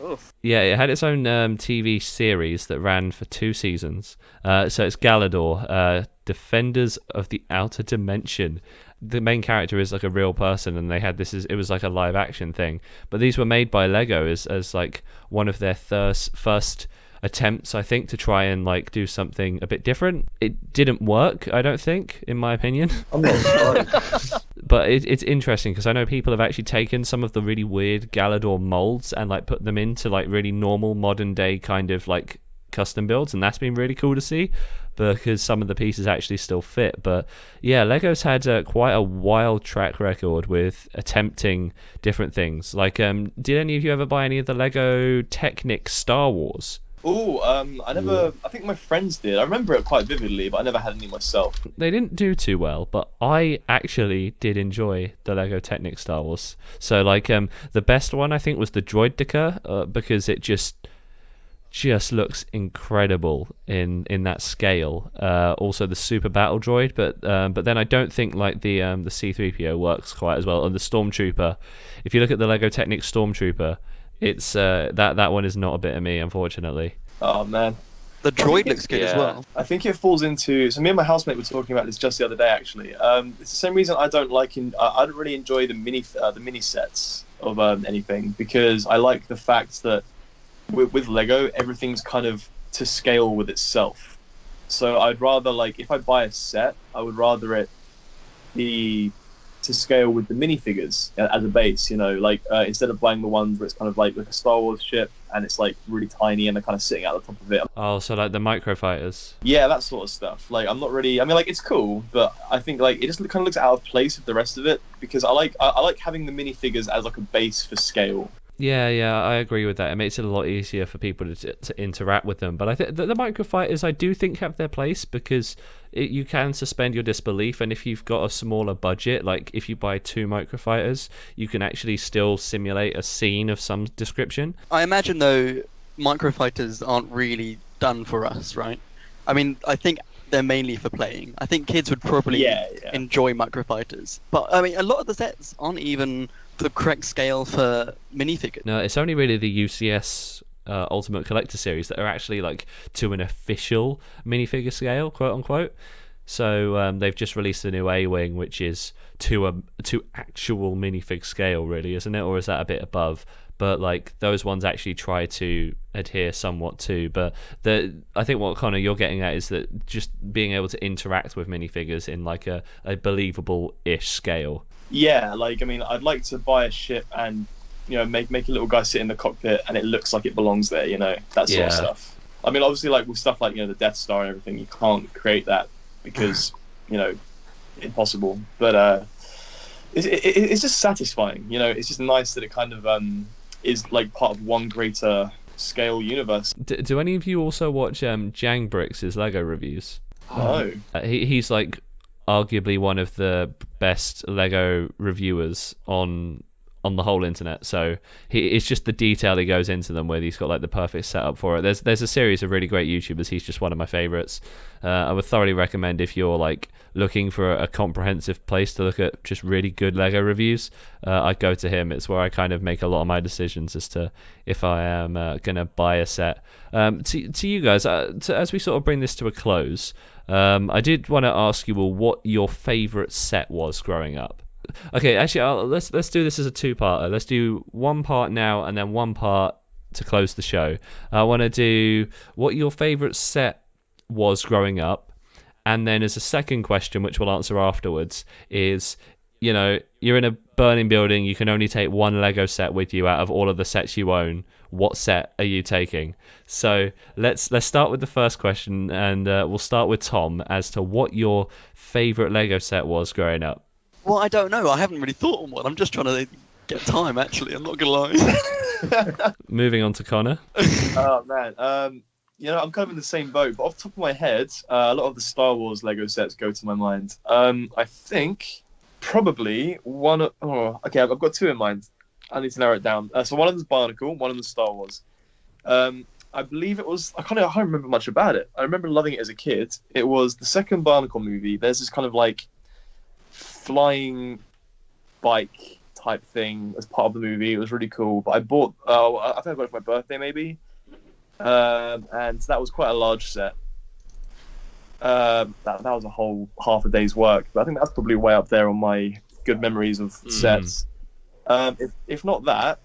Oof. Yeah, it had its own TV series that ran for 2 seasons. So it's Galador, Defenders of the Outer Dimension. The main character is like a real person, and they had it was like a live action thing. But these were made by Lego as like one of their first attempts, I think, to try and like do something a bit different. It didn't work, I don't think, in my opinion. I'm not surprised. But it's interesting because I know people have actually taken some of the really weird Galador molds and like put them into like really normal modern day kind of like custom builds, and that's been really cool to see because some of the pieces actually still fit. But yeah, Lego's had quite a wild track record with attempting different things. Like, did any of you ever buy any of the Lego Technic Star Wars? Ooh, I never. I think my friends did. I remember it quite vividly, but I never had any myself. They didn't do too well, but I actually did enjoy the Lego Technic Star Wars. So like, the best one I think was the Droideka, because it just looks incredible in that scale. Also the Super Battle Droid, but then I don't think like the C-3PO works quite as well. And the Stormtrooper, if you look at the Lego Technic Stormtrooper, it's that one is not a bit of me, unfortunately. Oh man. the droid looks good as well. I think it falls into. So me and my housemate were talking about this just the other day. Actually, it's the same reason I don't really enjoy the mini sets of anything, because I like the fact that with Lego everything's kind of to scale with itself. So I'd rather, like, if I buy a set, I would rather it be to scale with the minifigures as a base, you know, like instead of buying the ones where it's kind of like a Star Wars ship and it's like really tiny and they're kind of sitting at the top of it. Oh, so like the micro fighters. Yeah, that sort of stuff. Like, I'm not really. I mean, like, it's cool, but I think like it just kind of looks out of place with the rest of it, because I like having the minifigures as like a base for scale. Yeah, I agree with that. It makes it a lot easier for people to interact with them. But I think the micro fighters, I do think, have their place, because you can suspend your disbelief. And if you've got a smaller budget, like if you buy 2 micro fighters, you can actually still simulate a scene of some description. I imagine, though, micro fighters aren't really done for us, right? I mean, I think they're mainly for playing. I think kids would probably enjoy micro fighters. But I mean, a lot of the sets aren't even the correct scale for minifigures. No, it's only really the UCS Ultimate Collector Series that are actually like to an official minifigure scale, quote unquote. So they've just released a new A-Wing, which is to actual minifig scale, really, isn't it? Or is that a bit above? But like those ones actually try to adhere somewhat to. But I think what, Connor, you're getting at is that just being able to interact with minifigures in like a believable-ish scale. Yeah, like, I mean, I'd like to buy a ship and, you know, make a little guy sit in the cockpit and it looks like it belongs there, you know, that sort of stuff. I mean, obviously, like with stuff like, you know, the Death Star and everything, you can't create that because, you know, impossible. But it's just satisfying, you know. It's just nice that it kind of is like part of one greater scale universe. Do any of you also watch Jang Bricks' Lego reviews? No. He's like arguably one of the best Lego reviewers on the whole internet. So it's just the detail he goes into them, where he's got like the perfect setup for it. There's a series of really great YouTubers. He's just one of my favorites. I would thoroughly recommend, if you're like looking for a comprehensive place to look at just really good Lego reviews, I'd go to him. It's where I kind of make a lot of my decisions as to if I am gonna buy a set. To you guys, as we sort of bring this to a close, I did want to ask you all what your favorite set was growing up. Okay, actually, let's do this as a 2-parter. Let's do one part now and then one part to close the show. I want to do what your favorite set was growing up, and then as a second question, which we'll answer afterwards, is you know, you're in a burning building, you can only take one Lego set with you out of all of the sets you own. What set are you taking? So let's start with the first question, and we'll start with Tom as to what your favorite Lego set was growing up. Well, I don't know. I haven't really thought on one. I'm just trying to get time, actually. I'm not going to lie. Moving on to Connor. Oh man, you know, I'm kind of in the same boat, but off the top of my head, a lot of the Star Wars Lego sets go to my mind. I think probably one. Oh, okay, I've got two in mind. I need to narrow it down. So one of them's Barnacle, one of them's Star Wars. I believe it was. I can't remember much about it. I remember loving it as a kid. It was the second Barnacle movie. There's this kind of like flying bike type thing as part of the movie. It was really cool. But I bought. I think I got it for my birthday maybe. And that was quite a large set. That was a whole half a day's work. But I think that's probably way up there on my good memories of sets. If not that,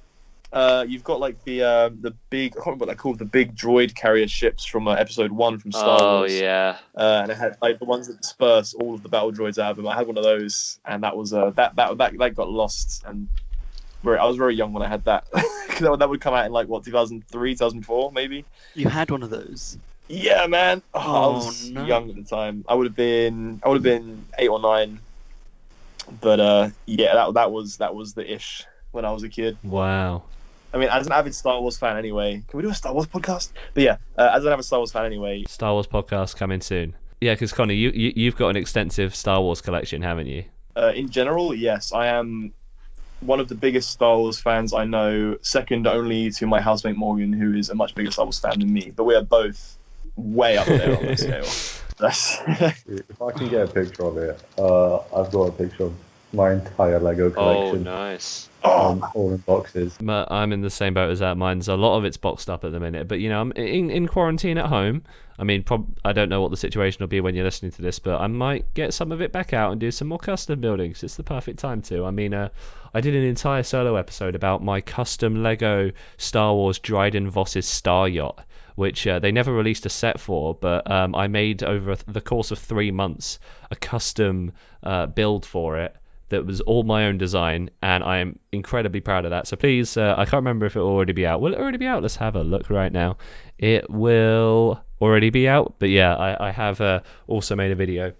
you've got like the big, I can't remember what they're called, the big droid carrier ships from episode 1 from Star Wars. Oh yeah. And it had like the ones that disperse all of the battle droids out of them. I had one of those, and that was that got lost, and I was very young when I had that. That would come out in like what, 2003, 2004 maybe. You had one of those? Yeah, man. I was young at the time. I would have been 8 or 9. But yeah, that was the ish when I was a kid. Wow. I mean, as an avid Star Wars fan anyway. Can we do a Star Wars podcast? But yeah, as an avid Star Wars fan anyway. Star Wars podcast coming soon. Yeah, because Connor, you've got an extensive Star Wars collection, haven't you? In general, yes. I am one of the biggest Star Wars fans I know, second only to my housemate Morgan, who is a much bigger Star Wars fan than me. But we are both way up there on the scale. If I can get a picture of it, I've got a picture of my entire Lego collection. Oh, nice. All in boxes. I'm in the same boat as that. Mine's a lot of it's boxed up at the minute, but you know, I'm in quarantine at home. I mean, I don't know what the situation will be when you're listening to this, but I might get some of it back out and do some more custom buildings. It's the perfect time to. I mean, I did an entire solo episode about my custom Lego Star Wars Dryden Voss's Star Yacht, which they never released a set for, but I made over the course of 3 months a custom build for it that was all my own design, and I am incredibly proud of that. So please, I can't remember if it will already be out. Will it already be out? Let's have a look right now. It will already be out, but yeah, I have also made a video,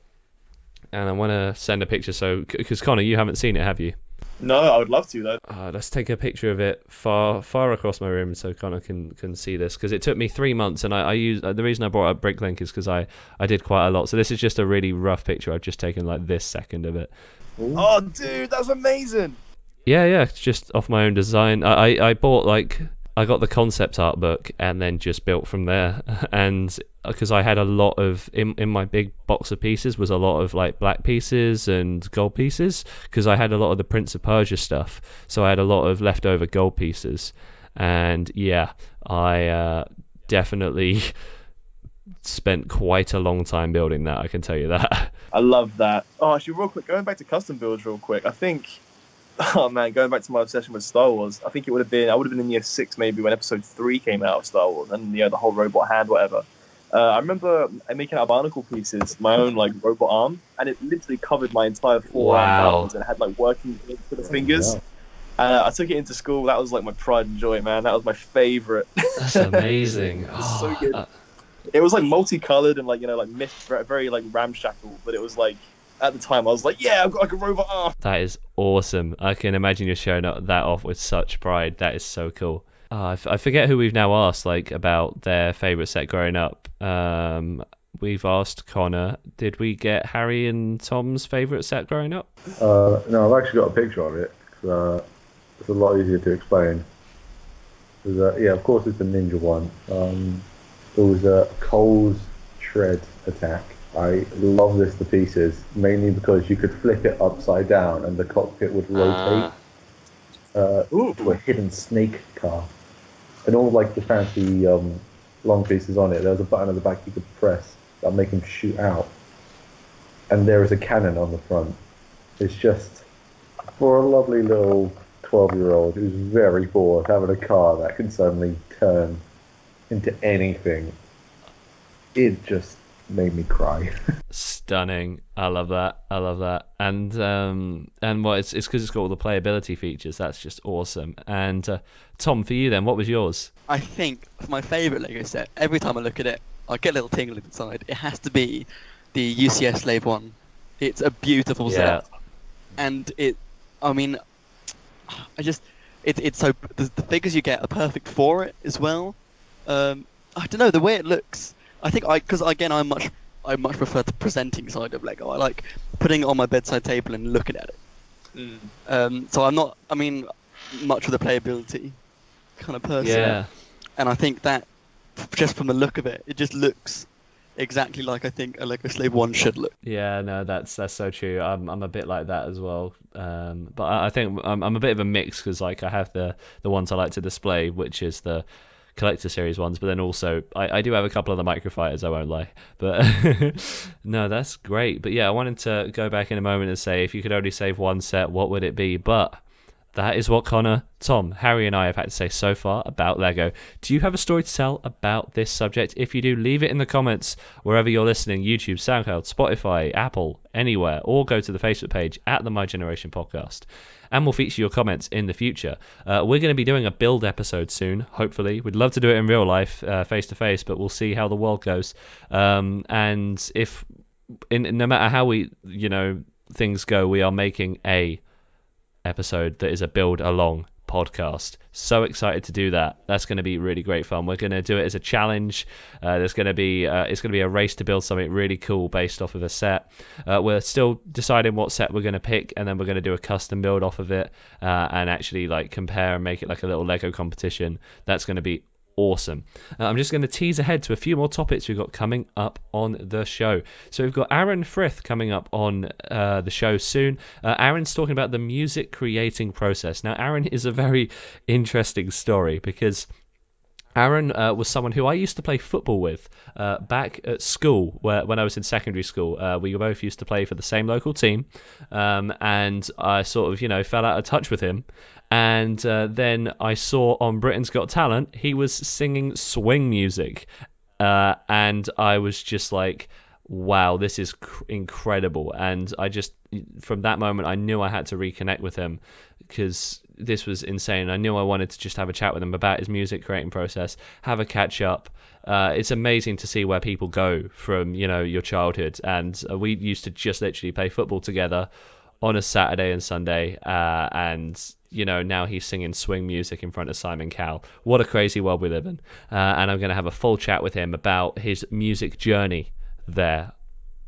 and I want to send a picture. So, because Connor, you haven't seen it, have you? No, I would love to though. Let's take a picture of it far across my room so Connor can see this, because it took me 3 months, and I used the reason I brought up Bricklink is because I did quite a lot. So this is just a really rough picture. I've just taken like this second of it. Ooh. Oh, dude, that's amazing. Yeah, it's just off my own design. I bought I got the concept art book and then just built from there. And because I had a lot of in my big box of pieces was a lot of like black pieces and gold pieces, because I had a lot of the Prince of Persia stuff, so I had a lot of leftover gold pieces. And yeah, I definitely spent quite a long time building that, I can tell you that. I love that. Oh, actually, real quick, going back to custom builds real quick, I think, oh man, going back to my obsession with Star Wars, I think I would have been in year 6 maybe when episode 3 came out of Star Wars, and you know, the whole robot hand, whatever. I remember making out of barnacle pieces my own like robot arm, and it literally covered my entire forearm and it had like working for the fingers. I took it into school. That was like my pride and joy, man. That was my favorite. That's amazing. It was so good. It was like multicolored and like, you know, like very like ramshackle, but it was like, at the time I was like, yeah, I've got like a robot arm. That is awesome. I can imagine you're showing that off with such pride. That is so cool. I forget who we've now asked like about their favorite set growing up. We've asked Connor, did we get Harry and Tom's favorite set growing up? No, I've actually got a picture of it. It's a lot easier to explain. Yeah, of course it's the Ninja one. It was a Cole's Shred attack. I love this to pieces, mainly because you could flip it upside down and the cockpit would rotate to a hidden snake car. And all like the fancy long pieces on it, there was a button at the back you could press that would make him shoot out. And there is a cannon on the front. It's just, for a lovely little 12-year-old who's very bored, having a car that can suddenly turn into anything, it just made me cry. Stunning. I love that. I love that. And well, it's because it's got all the playability features. That's just awesome. And Tom, for you then, what was yours? I think my favourite Lego set, every time I look at it, I get a little tingle inside. It has to be the UCS Slave 1. It's a beautiful Yeah. set. And it's so, the figures you get are perfect for it as well. I don't know, the way it looks, I think because again, I much prefer the presenting side of Lego. I like putting it on my bedside table and looking at it. So I'm not, much of the playability kind of person. Yeah. And I think that just from the look of it, it just looks exactly like I think a Lego Slave 1 should look. Yeah, no, that's so true. I'm a bit like that as well. But I think I'm a bit of a mix because like I have the ones I like to display, which is the collector series ones, but then also I do have a couple of the microfighters, I won't lie. But no, that's great. But yeah, I wanted to go back in a moment and say if you could only save one set, what would it be? But that is what Connor, Tom, Harry and I have had to say so far about Lego. Do you have a story to tell about this subject? If you do, leave it in the comments wherever you're listening, YouTube, SoundCloud, Spotify, Apple, anywhere, or go to the Facebook page at the My Generation Podcast. And we'll feature your comments in the future. We're going to be doing a build episode soon, hopefully. We'd love to do it in real life, face-to-face, but we'll see how the world goes. And if, no matter how things go, we are making a episode that is a build along podcast. So excited to do that. That's going to be really great fun. We're going to do it as a challenge. It's going to be a race to build something really cool based off of a set. We're still deciding what set we're going to pick, and then we're going to do a custom build off of it and actually like compare and make it like a little Lego competition. That's going to be awesome. I'm just going to tease ahead to a few more topics we've got coming up on the show. So we've got Aaron Frith coming up on the show soon. Aaron's talking about the music creating process. Now, Aaron is a very interesting story because Aaron was someone who I used to play football with back at school when I was in secondary school. We both used to play for the same local team, and I sort of, fell out of touch with him. And then I saw on Britain's Got Talent, he was singing swing music. And I was just like, wow, this is incredible. And from that moment, I knew I had to reconnect with him because this was insane. I knew I wanted to just have a chat with him about his music creating process, have a catch up. It's amazing to see where people go from, your childhood. And we used to just literally play football together on a Saturday and Sunday. And now he's singing swing music in front of Simon Cowell. What a crazy world we live in. And I'm going to have a full chat with him about his music journey there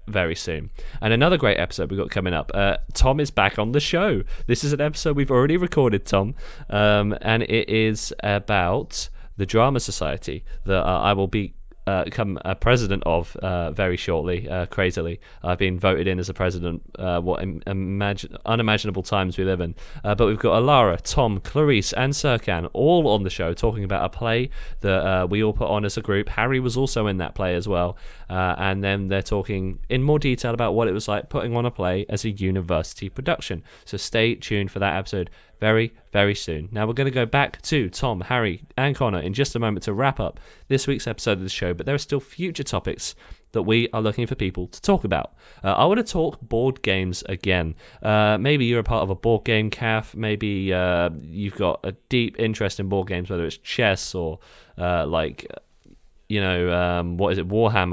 very soon. And another great episode we've got coming up. Tom is back on the show. This is an episode we've already recorded, Tom. And it is about the Drama Society that I will become a president of very shortly, crazily. I've been voted in as a president, unimaginable times we live in. But we've got Alara, Tom, Clarice and Serkan all on the show talking about a play that we all put on as a group. Harry was also in that play as well. And then they're talking in more detail about what it was like putting on a play as a university production. So stay tuned for that episode very, very soon. Now we're going to go back to Tom, Harry and Connor in just a moment to wrap up this week's episode of the show, but there are still future topics that we are looking for people to talk about. I want to talk board games again. Maybe you're a part of a board game calf, maybe you've got a deep interest in board games, whether it's chess or Warhammer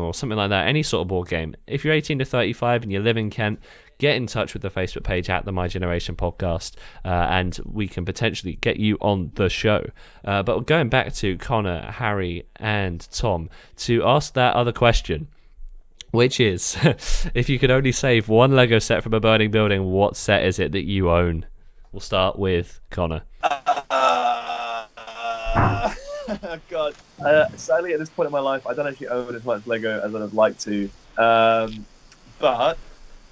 or something like that, any sort of board game. If you're 18 to 35 and you live in Kent, get in touch with the Facebook page at the My Generation Podcast, and we can potentially get you on the show. But going back to Connor, Harry, and Tom to ask that other question, which is, if you could only save one Lego set from a burning building, what set is it that you own? We'll start with Connor. God. Sadly, at this point in my life, I don't actually own as much Lego as I'd like to. But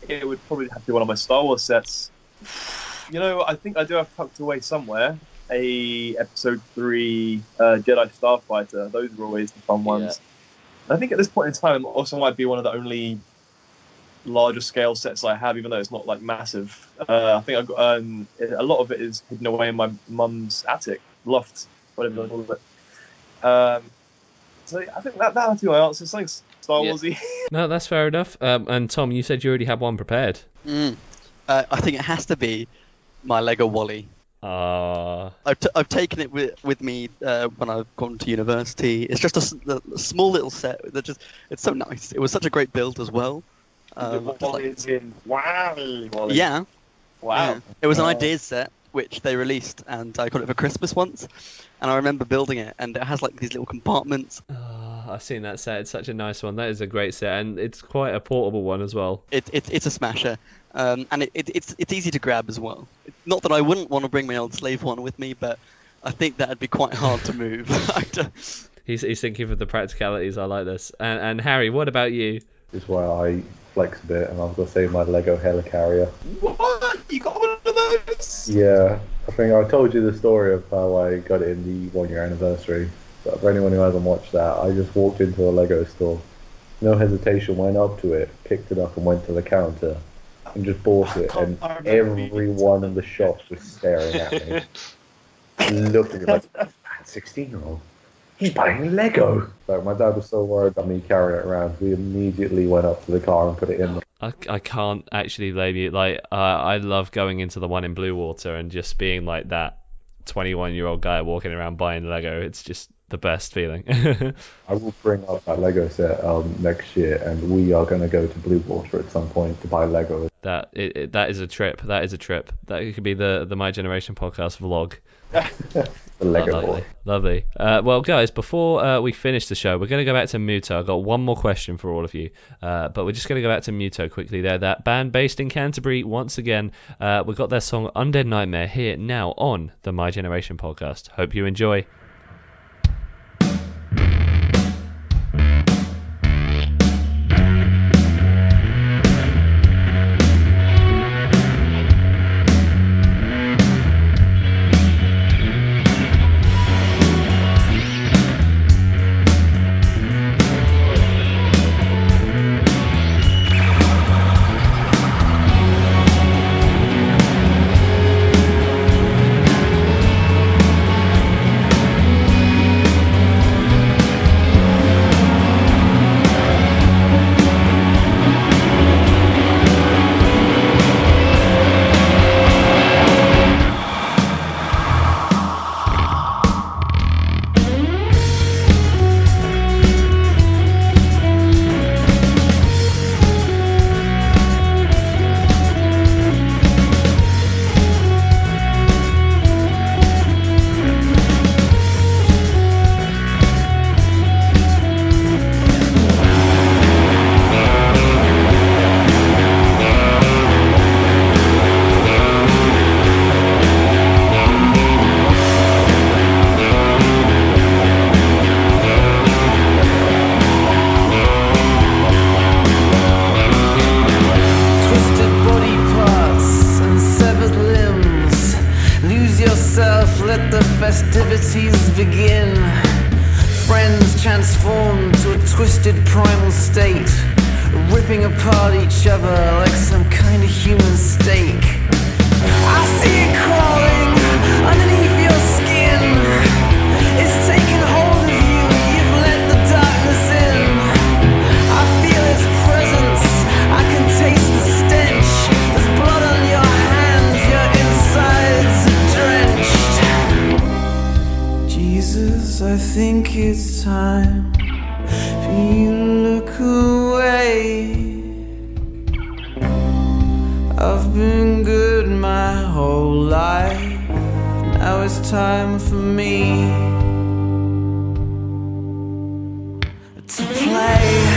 it would probably have to be one of my Star Wars sets. I think I do have tucked away somewhere a Episode 3 Jedi Starfighter. Those were always the fun ones. Yeah. I think at this point in time, also might be one of the only larger scale sets I have, even though it's not like massive. I think I've got a lot of it is hidden away in my mum's attic, loft, whatever you call it. So I think that would be my answer. Something Star Yeah. Warsy. No, that's fair enough. And Tom, you said you already had one prepared. I think it has to be my Lego Wally. I've taken it with me when I've gone to university. It's just a small little set. It's so nice. It was such a great build as well. Wow. Yeah. Wow. Yeah. It was an ideas set which they released, and I got it for Christmas once. And I remember building it, and it has like these little compartments. I've seen that set. It's such a nice one. That is a great set, and it's quite a portable one as well. It's a smasher, and it's easy to grab as well. Not that I wouldn't want to bring my old slave one with me, but I think that'd be quite hard to move. He's thinking of the practicalities. I like this. And Harry, what about you? This is why I flex a bit, and I've got to say my Lego Helicarrier. What? You got one of those? Yeah, I think I told you the story of how I got it in the 1 year anniversary. But for anyone who hasn't watched that, I just walked into a Lego store, no hesitation, went up to it, picked it up, and went to the counter and just bought it. And everyone in the shop was staring at me, looking like, 16-year-old. He's buying Lego. So my dad was so worried about me carrying it around, we immediately went up to the car and put it in. I can't actually blame you. Like, I love going into the one in Bluewater and just being like that 21-year-old guy walking around buying Lego. It's just the best feeling. I will bring up that Lego set next year, and we are going to go to Bluewater at some point to buy Lego. That is a trip. That is a trip. That could be the My Generation podcast vlog. The Lego Lovely. Lovely. Well, guys, before we finish the show, we're going to go back to M.U.T.O. I've got one more question for all of you, but we're just going to go back to M.U.T.O. quickly there. That band based in Canterbury, once again, we've got their song Undead Nightmare here now on the My Generation podcast. Hope you enjoy. festivities begin. Friends transform to a twisted primal state, ripping apart each other like some kind of human steak. I see it crawling underneath your skin. It's taking hold of you, you've let the darkness in. I feel its presence, I can taste the stench. There's blood on your hands, your insides are drenched. Jesus, I think it's time for you to look away. I've been good my whole life, now it's time for me to play.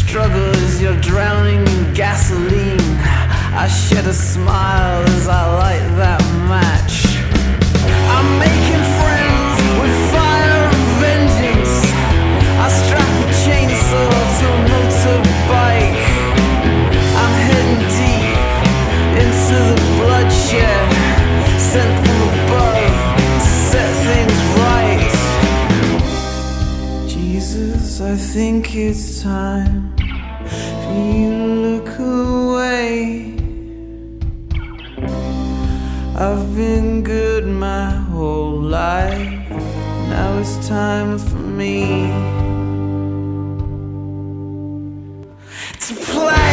struggle as you're drowning in gasoline. I shed a smile as I light that match. I'm making friends with fire and vengeance. I strap a chainsaw to a motorbike. I'm heading deep into the bloodshed, sent from above to set things right. Jesus, I think it's time for you to look away. I've been good my whole life. Now it's time for me to play.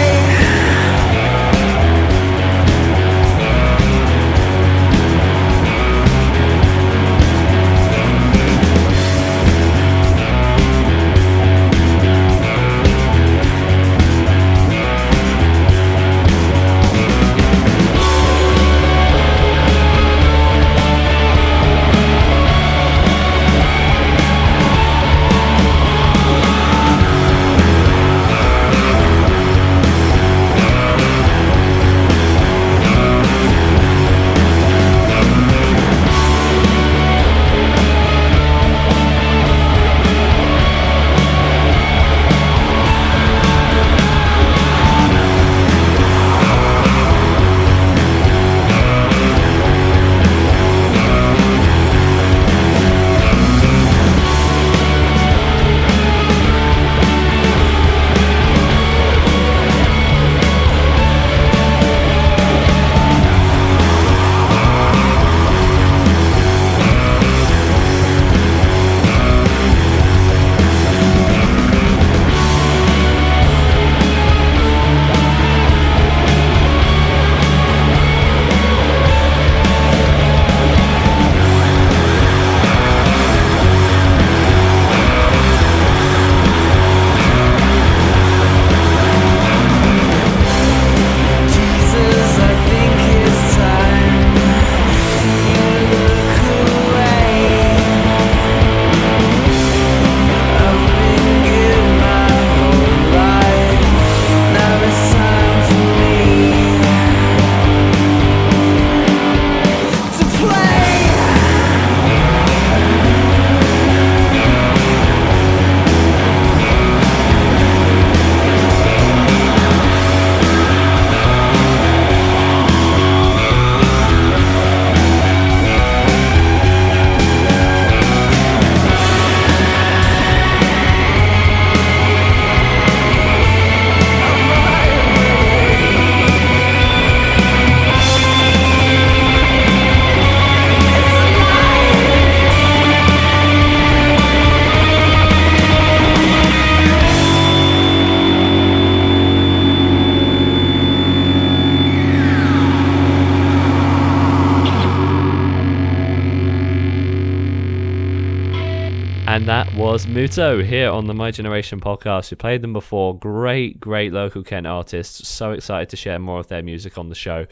And that was M.U.T.O here on the My Generation podcast. We played them before. Great local Kent artists. So excited to share more of their music on the show.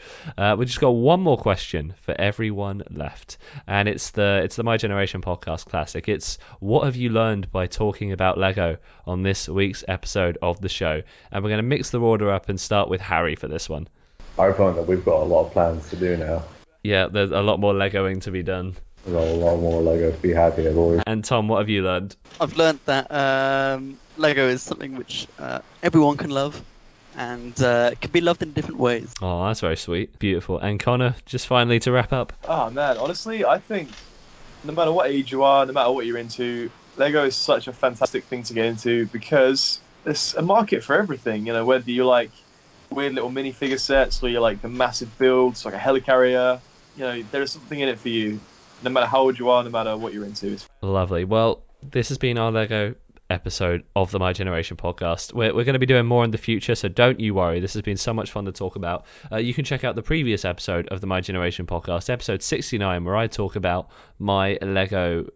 We just got one more question for everyone left, and it's the My Generation podcast classic. It's what have you learned by talking about Lego on this week's episode of the show? And we're going to mix the order up and start with Harry for this one. I find that we've got a lot of plans to do now. Yeah, there's a lot more Legoing to be done. We've got a lot more Lego to be had here, boys. And Tom, what have you learned? I've learned that Lego is something which everyone can love, and can be loved in different ways. Oh, that's very sweet. Beautiful. And Connor, just finally to wrap up. Oh man, honestly, I think no matter what age you are, no matter what you're into, Lego is such a fantastic thing to get into because there's a market for everything. You know, whether you like weird little minifigure sets or you like the massive builds, like a helicarrier, you know, there's something in it for you. No matter how old you are, no matter what you're into. Lovely. Well, this has been our Lego episode of the My Generation podcast. We're going to be doing more in the future, so don't you worry. This has been so much fun to talk about. You can check out the previous episode of the My Generation podcast, episode 69, where I talk about my Lego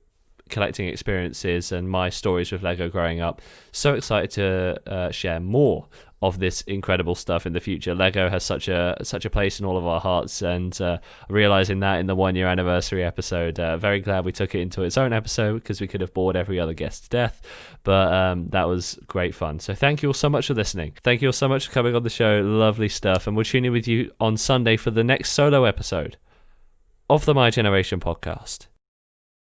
collecting experiences and my stories with Lego growing up. So excited to share more of this incredible stuff in the future. Lego has such a place in all of our hearts, and realizing that in the 1 year anniversary episode, very glad we took it into its own episode, because we could have bored every other guest to death, but that was great fun. So thank you all so much for listening. Thank you all so much for coming on the show. Lovely stuff, and we'll tune in with you on Sunday for the next solo episode of the My Generation podcast.